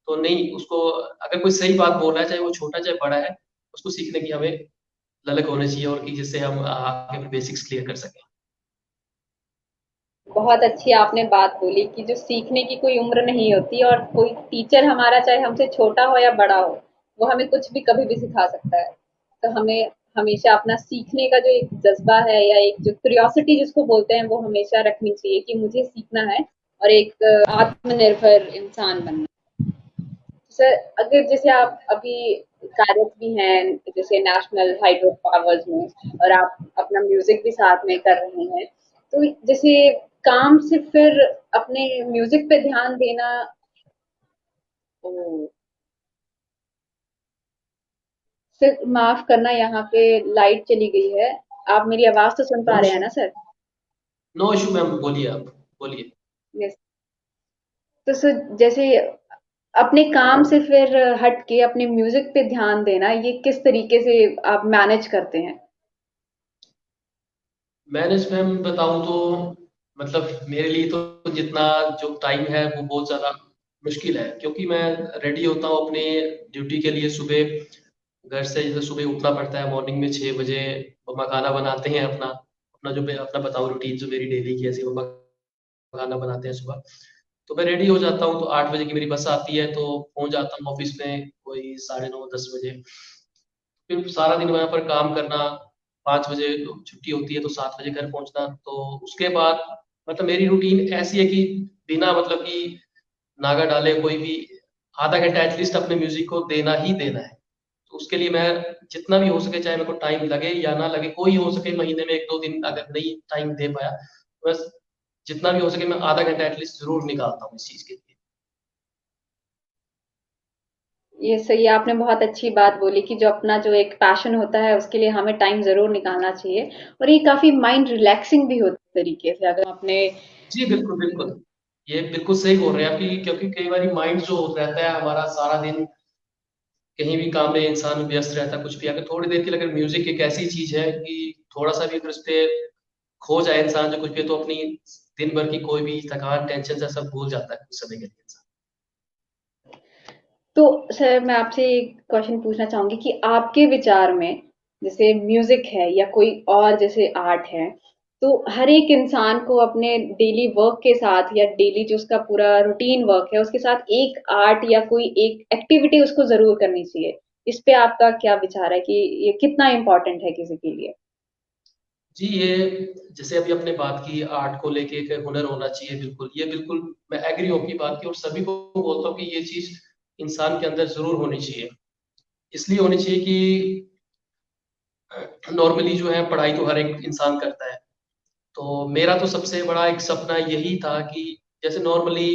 तो नहीं उसको, अगर कोई सही बात बोल रहा है चाहे वो छोटा चाहे बड़ा है, उसको सीखने की हमें ललक होनी चाहिए और कि जिससे हम आगे बेसिक्स क्लियर कर सकें। बहुत अच्छी आपने बात बोली कि जो सीखने की कोई उम्र नहीं होती और कोई टीचर हमारा चाहे हमसे छोटा हो या बड़ा हो, वो हमें कुछ भी कभी भी सिखा सकता है। तो हमें हमेशा अपना सीखने का जो एक जज्बा है या एक जो क्यूरियोसिटी जिसको बोलते हैं वो हमेशा रखनी चाहिए कि मुझे सीखना है और एक आत्मनिर्भर इंसान बनना। सर अगर जैसे आप अभी कार्यरत भी हैं जैसे नेशनल हाइड्रो पावर्स में और आप अपना म्यूजिक भी साथ में कर रहे हैं, तो जैसे काम से फिर अपने म्यूजिक पे ध्यान देना। ओ, सर माफ करना, यहाँ पे लाइट चली गई है। आप मेरी आवाज तो सुन नो पा रहे हैं इशू, ना सर? नो इशू मैम, बोलिए आप बोलिए। यस। तो सर जैसे अपने काम से फिर हट के अपने म्यूजिक पे ध्यान देना, ये किस तरीके से आप मैनेज करते हैं? मैनेज मैम बताऊं तो मतलब मेरे लिए तो जितना जो टाइम है वो बहुत ज़्यादा मुश्किल है, क्योंकि मैं रेडी होता हूँ अपने ड्यूटी के लिए सुबह, घर से जैसे सुबह उठना पड़ता है मॉर्निंग में 6 बजे। मम्मा खाना बनाते हैं अपना अपना जो मैं अपना बताऊँ रूटीन जो मेरी डेली की, ऐसे मम्मा खाना बनाते हैं सुबह। तो मैं रेडी हो जाता हूँ तो 8 बजे की मेरी बस आती है, तो पहुंच जाता हूँ ऑफिस में कोई 9:30-10 बजे। फिर सारा दिन वहाँ पर काम करना, 5 बजे छुट्टी होती है तो 7 बजे घर पहुंचना। तो उसके बाद मतलब मेरी रूटीन ऐसी है कि बिना मतलब कि नागा डाले कोई भी आधा घंटा एटलीस्ट अपने म्यूजिक को देना ही देना है। तो उसके लिए मैं जितना भी हो सके, चाहे मेरे को टाइम लगे या ना लगे, कोई हो सके महीने में 1-2 दिन अगर नहीं टाइम दे पाया, तो बस जितना भी हो सके मैं आधा घंटा एटलीस्ट ज़रूर निकालता हूँ इस चीज़ के लिए। ये सही है, आपने बहुत अच्छी बात बोली कि जो अपना जो एक पैशन होता है उसके लिए हमें टाइम ज़रूर निकालना चाहिए, और ये काफ़ी माइंड रिलैक्सिंग भी होता है तरीके से अगर हम अपने। जी, बिल्कुल, बिल्कुल। ये बिल्कुल सही बोल रहे हैं आप कि क्योंकि कई बारी माइंड जो रहता है हमारा सारा दिन कहीं भी काम में इंसान व्यस्त रहता है, कुछ भी, अगर थोड़ी देर के लिए अगर म्यूज़िक एक ऐसी चीज़ है कि थोड़ा-सा भी अगर उसपे खो जाए इंसान जो कुछ भी, तो अपनी दिन भर की कोई भी थकान, टेंशन से सब भूल जाता है कुछ समय के लिए इंसान। तो सर मैं आपसे एक क्वेश्चन पूछना चाहूंगी कि आपके विचार में जैसे म्यूजिक है या कोई और जैसे आर्ट है, तो हर एक इंसान को अपने डेली वर्क के साथ या डेली जो उसका पूरा रूटीन वर्क है उसके साथ एक आर्ट या कोई एक एक्टिविटी उसको जरूर करनी चाहिए। इस पे आपका क्या विचार है कि ये कितना इम्पोर्टेंट है किसी के लिए? जी, ये जैसे अभी आपने बात की आर्ट को लेके एक हुनर होना चाहिए, बिल्कुल, ये बिल्कुल मैं एग्री हूँ आपकी बात की और सभी को बोलता हूँ कि ये चीज़ इंसान के अंदर ज़रूर होनी चाहिए। इसलिए होनी चाहिए कि नॉर्मली जो है पढ़ाई तो हर एक इंसान करता है। तो मेरा तो सबसे बड़ा एक सपना यही था कि जैसे नॉर्मली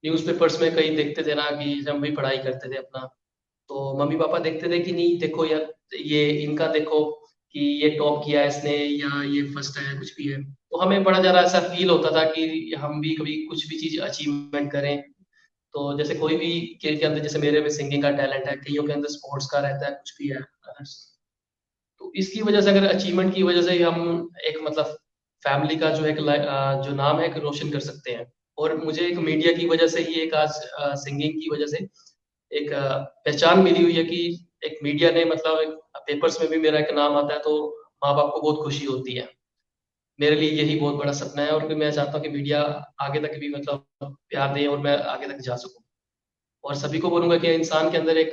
न्यूज़पेपर्स में कहीं देखते थे ना कि हम भी पढ़ाई करते थे अपना, तो मम्मी-पापा देखते थे कि नहीं देखो यार, ये इनका देखो कि ये टॉप किया है इसने या ये फर्स्ट आया कुछ भी है। तो हमें बड़ा ज़्यादा ऐसा फ़ील होता था कि हम भी कभी कुछ भी चीज़ अचीवमेंट करें। तो जैसे कोई भी के अंदर, जैसे मेरे में सिंगिंग का टैलेंट है, कइयों के अंदर स्पोर्ट्स का रहता है, कुछ भी है। तो इसकी वजह से, अगर अचीवमेंट की वजह से ही हम एक मतलब फैमिली का जो एक जो नाम है, एक रोशन कर सकते हैं। और मुझे एक मीडिया की वजह से ही एक आज सिंगिंग की वजह से एक पहचान मिली हुई है कि एक मीडिया ने मतलब एक पेपर्स में भी मेरा एक नाम आता है, तो माँ-बाप को बहुत खुशी होती है। मेरे लिए यही बहुत बड़ा सपना है और फिर मैं चाहता हूँ कि मीडिया आगे तक भी मतलब प्यार दे और मैं आगे तक जा सकूँ। और सभी को बोलूँगा कि इंसान के अंदर एक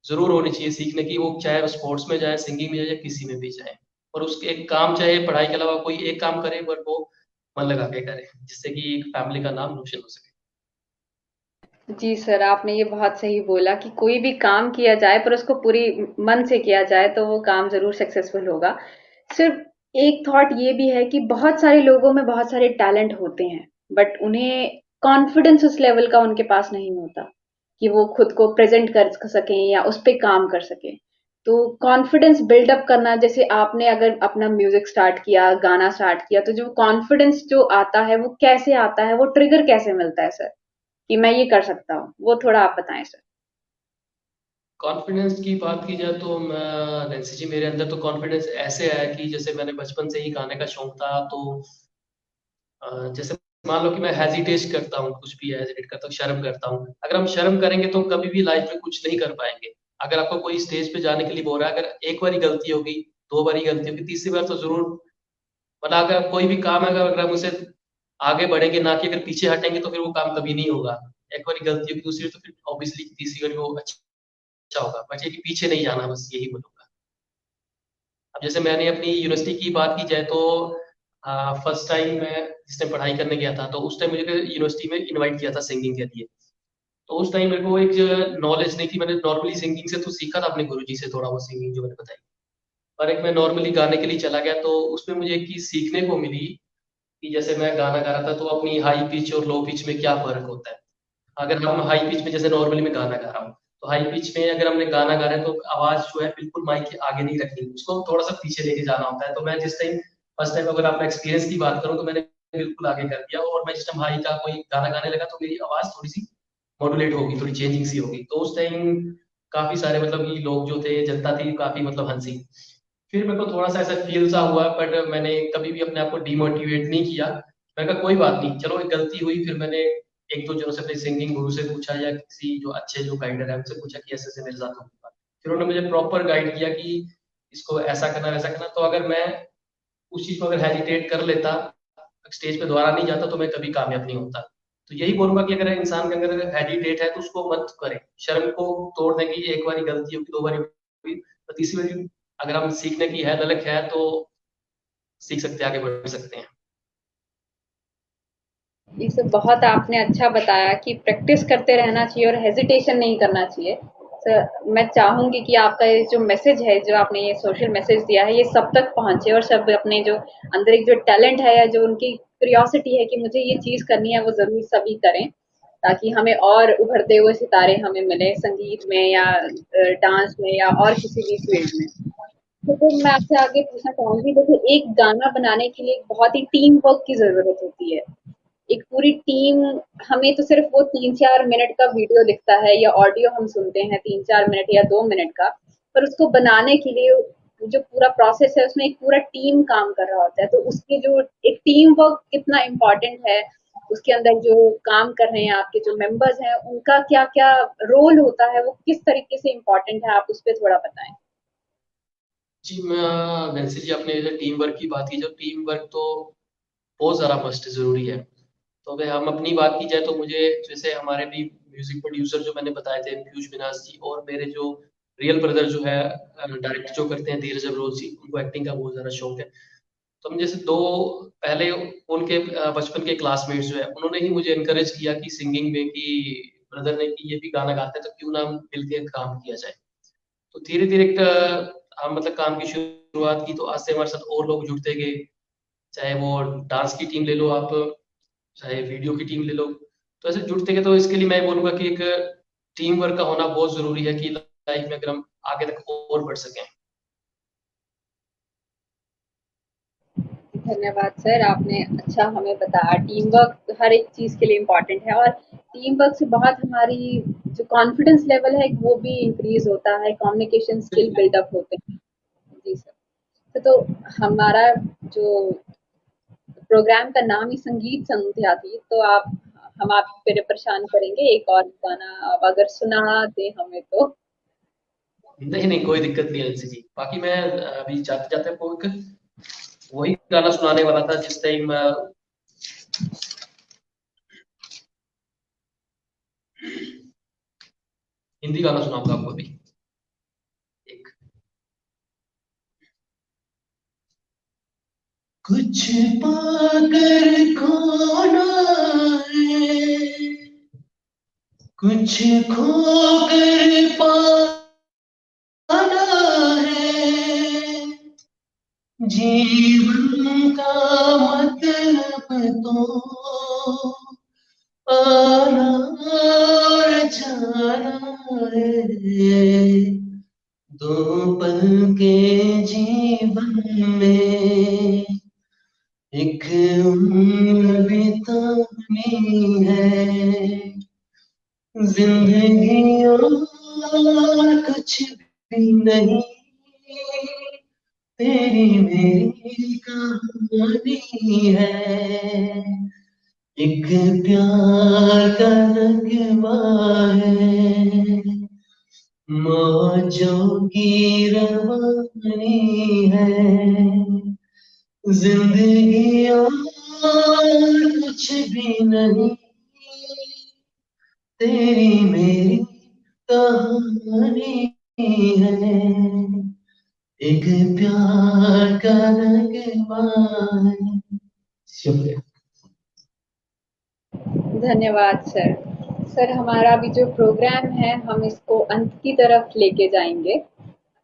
ज़रूर होनी चाहिए सीखने की, वो चाहे वो स्पोर्ट्स में जाए, सिंगिंग में जाए या किसी में भी जाए। और उसके एक काम, चाहे पढ़ाई के अलावा कोई एक काम करे, पर वो मन लगा के करे, जिससे कि फैमिली का नाम रोशन हो सके। जी सर, आपने ये बहुत सही बोला कि कोई भी काम किया जाए पर उसको पूरी मन से किया जाए तो वो काम ज़रूर सक्सेसफुल होगा। सिर्फ एक थॉट ये भी है कि बहुत सारे लोगों में बहुत सारे टैलेंट होते हैं, बट उन्हें कॉन्फिडेंस उस लेवल का उनके पास नहीं होता कि वो खुद को प्रेज़ेंट कर सकें या उस पे काम कर सकें। तो कॉन्फिडेंस बिल्डअप करना, जैसे आपने अगर अपना म्यूज़िक स्टार्ट किया, गाना स्टार्ट किया, तो जो कॉन्फिडेंस जो आता है वो कैसे आता है? वो ट्रिगर कैसे मिलता है सर? कि मैं ये कर सकता हूँ, वो थोड़ा आप बताएँ सर। कॉन्फिडेंस की बात की जाए तो मैं नैन्सी जी, मेरे अंदर तो कॉन्फिडेंस ऐसे आया कि जैसे मैंने बचपन से ही गाने का शौक था, तो जैसे मान लो कि मैं हेजिटेट करता हूँ, कुछ भी हेजिटेट करता हूँ, शर्म करता हूँ। अगर हम शर्म करेंगे तो कभी भी लाइफ में कुछ नहीं कर पाएँगे। अगर आपको कोई स्टेज पे जाने के लिए बोल रहा है, अगर एक बारी गलती होगी, 2 बारी गलती होगी, तीसरी बार तो ज़रूर, वरना अगर कोई भी काम है, अगर हम उसे आगे बढ़ेंगे, ना कि अगर पीछे हटेंगे, तो फिर वो काम कभी नहीं होगा। एक बारी गलती होगी, दूसरी तो फिर ऑब्वियसली तीसरी बारी वो अच्छा होगा। बस ये कि पीछे नहीं जाना, बस यही बोलूँगा। अब जैसे मैंने अपनी यूनिवर्सिटी की बात की जाए तो फर्स्ट टाइम मैं जिस टाइम पढ़ाई करने गया था, तो उस टाइम मुझे यूनिवर्सिटी में इनवाइट किया था सिंगिंग के लिए। तो उस टाइम मेरे को एक नॉलेज नहीं थी, मैंने नॉर्मली सिंगिंग से तो सीखा था अपने गुरुजी से थोड़ा बहुत सिंगिंग जो मैंने बताई। पर एक मैं नॉर्मली गाने के लिए चला गया, तो उसमें मुझे एक चीज़ सीखने को मिली कि जैसे मैं गाना गा रहा था, तो अपनी हाई पिच और लो पिच में क्या फ़र्क होता है। अगर हम हाई पिच में, जैसे नॉर्मली मैं गाना गा रहा हूँ, तो हाई पिच में अगर हमने गाना गा रहे हैं तो आवाज़ जो है बिल्कुल माइक के आगे नहीं रखनी, उसको थोड़ा-सा पीछे लेके जाना होता है। तो मैं जिस टाइम फर्स्ट टाइम, अगर आपका एक्सपीरियंस की बात करूँ, तो मैंने बिल्कुल आगे कर दिया और मैं जिस टाइम हाई का कोई गाना गाने लगा, तो मेरी आवाज़ थोड़ी-सी मॉड्यूलेट होगी, थोड़ी चेंजिंग सी होगी। तो उस टाइम काफ़ी सारे मतलब कि लोग जो थे, जनता थी, काफ़ी मतलब हँसी। फिर मेरे को थोड़ा-सा ऐसा फ़ील सा हुआ, बट मैंने कभी भी अपने आप को डिमोटिवेट नहीं किया। मैंने कहा कोई बात नहीं, चलो एक गलती हुई, फिर मैंने 1-2 जनों से, अपने सिंगिंग गुरु से पूछा या किसी जो अच्छे जो गाइडर हैं उनसे पूछा कि ऐसे-ऐसे मेरे साथ होगा। फिर उन्होंने मुझे प्रॉपर गाइड किया कि इसको ऐसा करना, वैसा करना। तो अगर मैं उस चीज़ को अगर हेजिटेट कर लेता, स्टेज पे दोबारा नहीं जाता, तो मैं कभी कामयाब नहीं होता। तो यही बोलूँगा कि अगर इंसान के अंदर अगर हेजिटेट है तो उसको मत करे। शर्म को तोड़ दें कि एक बारी गलती होगी, 2 बारी हुई, तो तीसरी बारी अगर हम सीखने की है, ललक है, तो सीख सकते हैं, आगे बढ़ सकते हैं। ये सब बहुत आपने अच्छा बताया कि प्रैक्टिस करते रहना चाहिए और हेजिटेशन नहीं करना चाहिए। सर, मैं चाहूंगी कि आपका ये जो मैसेज है, जो आपने ये सोशल मैसेज दिया है, ये सब तक पहुंचे और सब अपने जो अंदर एक जो टैलेंट है या जो उनकी क्यूरियोसिटी है कि मुझे ये चीज करनी है, वो जरूर सभी करें, ताकि हमें और उभरते हुए सितारे हमें मिले संगीत में या डांस में या और किसी भी फील्ड में। तो मैं आपसे आगे पूछना चाहूंगी, जैसे एक गाना बनाने के लिए बहुत ही टीम वर्क की जरूरत होती है। एक पूरी टीम, हमें तो सिर्फ वो 3-4 मिनट का वीडियो दिखता है या ऑडियो हम सुनते हैं 3-4 मिनट या 2 मिनट का, पर उसको बनाने के लिए जो पूरा प्रोसेस है उसमें एक पूरा टीम काम कर रहा होता है। तो उसकी जो एक टीम वर्क कितना इम्पोर्टेंट है, उसके अंदर जो काम कर रहे हैं आपके जो मेंबर्स हैं, उनका क्या-क्या रोल होता है, वो किस तरीके से इम्पोर्टेंट है, आप उस पे थोड़ा बताएँ? जी, मैं नैन्सी जी, आपने जो टीम वर्क की बात की, जो टीम वर्क तो बहुत ज़्यादा मस्ट ज़रूरी है। तो अगर हम अपनी बात की जाए तो मुझे जैसे हमारे भी म्यूजिक प्रोड्यूसर जो मैंने बताए थे, पीयूष बिनास जी, और मेरे जो रियल ब्रदर जो है डायरेक्ट जो करते हैं, धीरज अब्रोल जी, उनको एक्टिंग का बहुत ज़्यादा शौक है। तो हम जैसे दो पहले उनके बचपन के क्लासमेट्स जो है, उन्होंने ही मुझे इनकरेज किया कि सिंगिंग में, कि ब्रदर ने कि ये भी गाना गाते हैं तो क्यों ना हम मिलके काम किया जाए। तो धीरे-धीरे हम मतलब काम की शुरुआत की, तो आज से हमारे साथ और लोग जुड़ते गए, चाहे वो डांस की टीम ले लो आप, चाहे वीडियो की टीम ले लो। तो ऐसे जुड़ते गए, तो इसके लिए मैं बोलूँगा कि एक टीम वर्क का होना बहुत ज़रूरी है कि लाइफ में अगर हम आगे तक और बढ़ सकें। धन्यवाद सर, आपने अच्छा हमें बताया। टीम वर्क हर एक चीज़ के लिए इम्पोर्टेंट है और टीम वर्क से बहुत हमारी जो कॉन्फिडेंस लेवल है वो भी इंक्रीज़ होता है, कम्युनिकेशन स्किल बिल्कुल। बिल्डअप होते हैं। जी सर। तो हमारा जो प्रोग्राम का नाम ही संगीत संध्या थी, तो हम आप फिर परेशान करेंगे, एक और गाना आप अगर सुना दें हमें तो। नहीं, नहीं, कोई दिक्कत नहीं है नैन्सी जी। बाकी मैं अभी जाते-जाते आपको एक वही गाना सुनाने वाला था जिस टाइम हिंदी गाना सुनाऊँगा आपको अभी। एक कुछ पाकर खोना है, कुछ खोकर पाना है, जीवन का मतलब तो आना और जाना है। दो पल के जीवन में एक उम्र बितानी है। जिंदगी और कुछ भी नहीं, तेरी मेरी कहानी है। एक प्यार का नगमा है, मौजों की रवानी है। जिंदगी और कुछ भी नहीं, तेरी मेरी कहानी है। एक प्यार का नगमा है। शुक्रिया। धन्यवाद सर। सर, हमारा अभी जो प्रोग्राम है हम इसको अंत की तरफ लेके जाएँगे।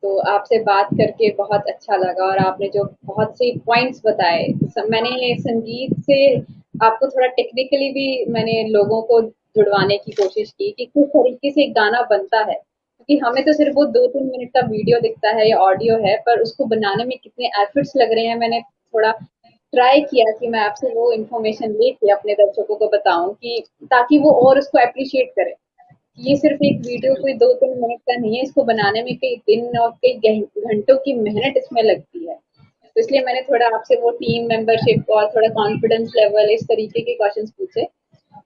तो आपसे बात करके बहुत अच्छा लगा और आपने जो बहुत से पॉइंट्स बताए, मैंने संगीत से आपको थोड़ा टेक्निकली भी मैंने लोगों को जुड़वाने की कोशिश की कि किस तरीके से एक गाना बनता है, क्योंकि हमें तो सिर्फ वो 2-3 मिनट का वीडियो दिखता है या ऑडियो है, पर उसको बनाने में कितने एफर्ट्स लग रहे हैं, मैंने थोड़ा ट्राई किया कि मैं आपसे वो इन्फॉर्मेशन लेके अपने दर्शकों को बताऊं, कि ताकि वो और उसको अप्रिशिएट करें। ये सिर्फ एक वीडियो कोई 2-3 मिनट का नहीं है, इसको बनाने में कई दिन और कई घंटों की मेहनत इसमें लगती है। तो इसलिए मैंने थोड़ा आपसे वो टीम मेंबरशिप और थोड़ा कॉन्फिडेंस लेवल इस तरीके के क्वेश्चंस पूछे।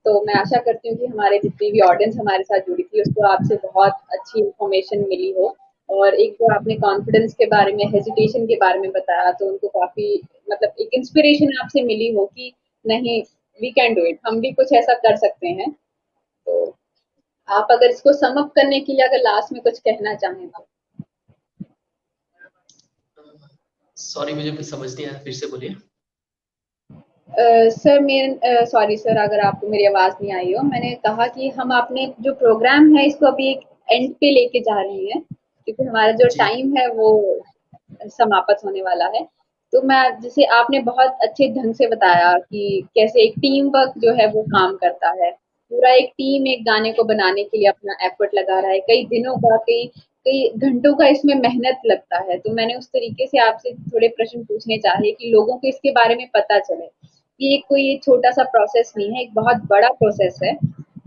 तो मैं आशा करती हूँ कि हमारे जितनी भी ऑडियंस हमारे साथ जुड़ी थी उसको आपसे बहुत अच्छी इन्फॉर्मेशन मिली हो। और एक जो आपने कॉन्फिडेंस के बारे में, हेजिटेशन के बारे में बताया, तो उनको काफी मतलब एक इंस्पिरेशन आपसे मिली हो कि नहीं, वी कैन डू इट, हम भी कुछ ऐसा कर सकते हैं। तो आप अगर इसको सम अप करने के लिए अगर लास्ट में कुछ कहना चाहें तो। सॉरी, मुझे कुछ समझ नहीं आया, फिर से बोलिए। सर सॉरी सर, अगर आपको मेरी आवाज़ नहीं आई हो, मैंने कहा कि हम आपने जो प्रोग्राम है इसको अभी एक एंड पे लेके जा रही हैं, क्योंकि हमारा जो जी टाइम है वो समाप्त होने वाला है। तो मैं जैसे आपने बहुत अच्छे ढंग से बताया कि कैसे एक टीम वर्क जो है वो काम करता है। पूरा एक टीम एक गाने को बनाने के लिए अपना एफर्ट लगा रहा है। कई दिनों का, कई कई घंटों का इसमें मेहनत लगता है। तो मैंने उस तरीके से आपसे थोड़े प्रश्न पूछने चाहे कि लोगों को इसके बारे में पता चले कि ये कोई छोटा-सा प्रोसेस नहीं है, एक बहुत बड़ा प्रोसेस है।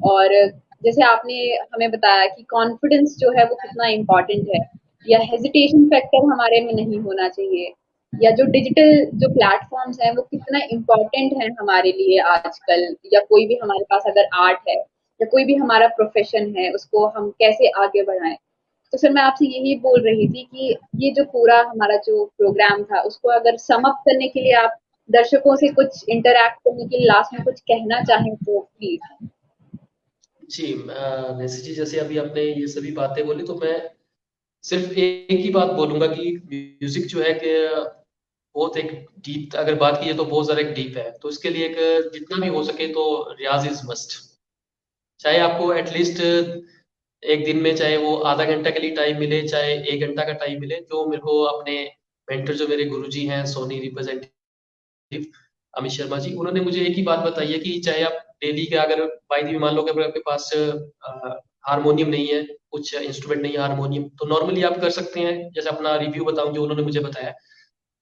और जैसे आपने हमें बताया कि कॉन्फिडेंस जो है वो कितना इम्पोर्टेंट है, या हेजिटेशन फैक्टर हमारे में नहीं होना चाहिए, या जो डिजिटल जो प्लेटफॉर्म्स हैं वो कितना इम्पोर्टेंट है हमारे लिए आजकल, या कोई भी हमारे पास अगर आर्ट है या कोई भी हमारा प्रोफेशन है उसको हम कैसे आगे बढ़ाएं। तो सर मैं आपसे यही बोल रही थी कि ये जो पूरा हमारा जो प्रोग्राम था उसको अगर सम अप करने के लिए आप दर्शकों से कुछ इंटरैक्ट करने के लिए लास्ट में कुछ कहना चाहें तो प्लीज। जी वैसे जी जैसे अभी आपने ये सभी बातें बोली तो मैं सिर्फ एक ही बात बोलूंगा कि म्यूजिक जो है कि बहुत एक डीप, अगर बात की जाए तो बहुत ज्यादा एक डीप है, तो इसके लिए एक जितना भी हो सके तो रियाज इज मस्ट। चाहे आपको एटलीस्ट एक दिन में चाहे वो आधा घंटा के लिए टाइम मिले, चाहे 1 घंटा का टाइम मिले, जो मेरे को अपने मेंटर जो मेरे गुरुजी हैं सोनी रिप्रेजेंटेटिव अमित शर्मा जी, उन्होंने मुझे एक ही बात बताई है कि चाहे आप डेली का अगर बाई दी मान लो कि अगर आपके पास हारमोनियम नहीं है, कुछ इंस्ट्रूमेंट नहीं है हारमोनियम, तो नॉर्मली आप कर सकते हैं। जैसे अपना रिव्यू बताऊं जो उन्होंने मुझे बताया,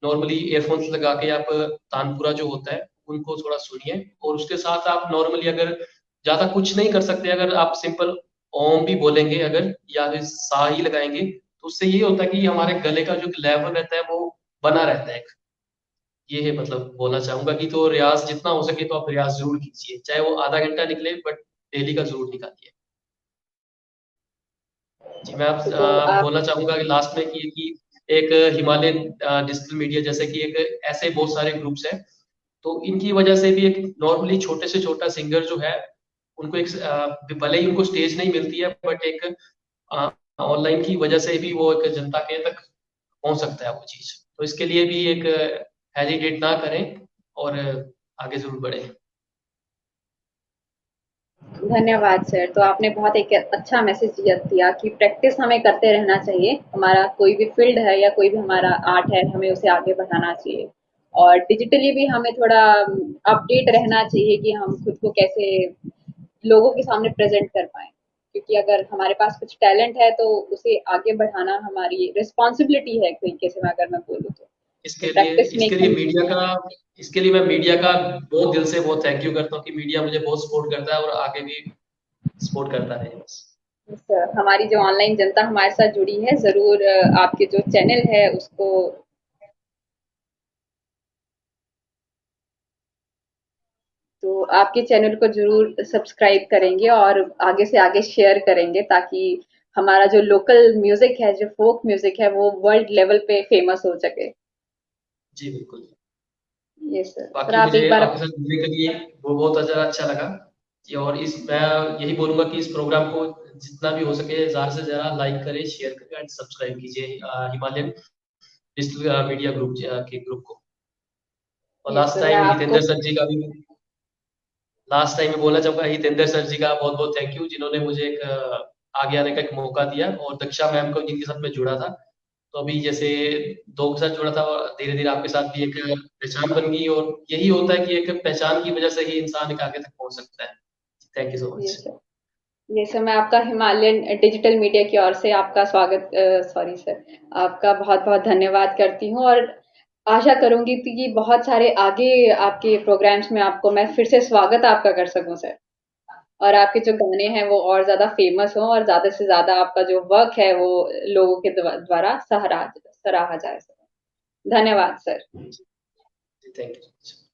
नॉर्मली ईयरफोन्स लगा के आप तानपुरा जो होता है उनको थोड़ा सुनिए, और उसके साथ आप नॉर्मली अगर ज्यादा कुछ नहीं कर सकते, अगर आप सिंपल ओम भी बोलेंगे अगर, या फिर सा ही लगाएंगे, तो उससे ये होता है कि हमारे गले का जो लेवल रहता है वो बना रहता है। ये है मतलब बोलना चाहूंगा कि तो रियाज जितना हो सके तो आप रियाज जरूर कीजिए, चाहे वो आधा घंटा निकले, बट डेली का जरूर निकालिए। जी मैं आप तो आप बोलना चाहूंगा कि लास्ट में कि एक हिमालयन डिजिटल मीडिया जैसे कि एक ऐसे बहुत सारे ग्रुप्स हैं, तो इनकी वजह से भी एक नॉर्मली छोटे से छोटा सिंगर जो है उनको एक भले ही उनको स्टेज नहीं मिलती है, बट एक ऑनलाइन की वजह से भी वो एक जनता के तक पहुंच सकता है वो चीज। तो इसके लिए भी एक हेजिटेट ना करें और आगे जरूर बढ़े। धन्यवाद सर। तो आपने बहुत एक अच्छा मैसेज दिया कि प्रैक्टिस हमें करते रहना चाहिए। हमारा कोई भी फ़ील्ड है या कोई भी हमारा आर्ट है, हमें उसे आगे बढ़ाना चाहिए। और डिजिटली भी हमें थोड़ा अपडेट रहना चाहिए कि हम खुद को कैसे लोगों के सामने प्रेज़ेंट कर पाएँ। क्योंकि अगर हमारे पास कुछ टैलेंट है तो उसे आगे बढ़ाना हमारी रिस्पॉन्सिबिलिटी है एक तरीके से, मैं अगर मैं बोलूँ तो। तो इसके लिए प्रैक्टिस इसके मेक्स लिए अ मीडिया का इसके लिए मैं मीडिया का बहुत दिल से बहुत थैंक यू करता हूँ कि मीडिया मुझे बहुत सपोर्ट करता है और आगे भी सपोर्ट करता है बस। हमारी जो ऑनलाइन जनता हमारे साथ जुड़ी है, ज़रूर आपके जो चैनल है उसको, तो आपके चैनल को ज़रूर सब्सक्राइब करेंगे और आगे से आगे शेयर करेंगे, ताकि हमारा जो लोकल म्यूज़िक है, जो फ़ोक म्यूज़िक है, वो वर्ल्ड लेवल पे फ़ेमस हो सके। जी बिल्कुल। Yes sir. सर बाकी आप मुझे एक बार आपके साथ मिलने के लिए वो बहुत अच्छा लगा जी। और इस मैं यही बोलूंगा कि इस प्रोग्राम को जितना भी हो सके ज्यादा से ज्यादा लाइक करें, शेयर करें एंड सब्सक्राइब कीजिए हिमालयन डिजिटल मीडिया ग्रुप के ग्रुप को। और यस लास्ट सर, मैं टाइम आपको हितेंद्र सर जी का भी लास्ट टाइम में बोलना चाहूंगा, हितेंद्र सर जी का बहुत बहुत थैंक यू जिन्होंने मुझे एक आगे आने का एक मौका दिया, और दक्षा मैम को जिनके साथ मैं जुड़ा था। तो अभी जैसे दो के साथ जुड़ा था, और धीरे धीरे आपके साथ भी एक पहचान बन गई, और यही होता है कि एक पहचान की वजह से ही इंसान एक आगे तक पहुंच सकता है। Thank you so yes much. Sir. Yes sir, मैं आपका हिमालयन डिजिटल मीडिया की ओर से आपका स्वागत, सॉरी सर, आपका बहुत-बहुत धन्यवाद करती हूँ, और आशा करूँगी कि बहुत सारे आगे आपके प्रोग्राम्स में आपको मैं फिर से स्वागत आपका कर सकूँ सर। और आपके जो गाने हैं वो और ज़्यादा फ़ेमस हों और ज़्यादा से ज़्यादा आपका जो वर्क है वो लोगों के द्वारा सराहा जाए सर। धन्यवाद सर। Thank you.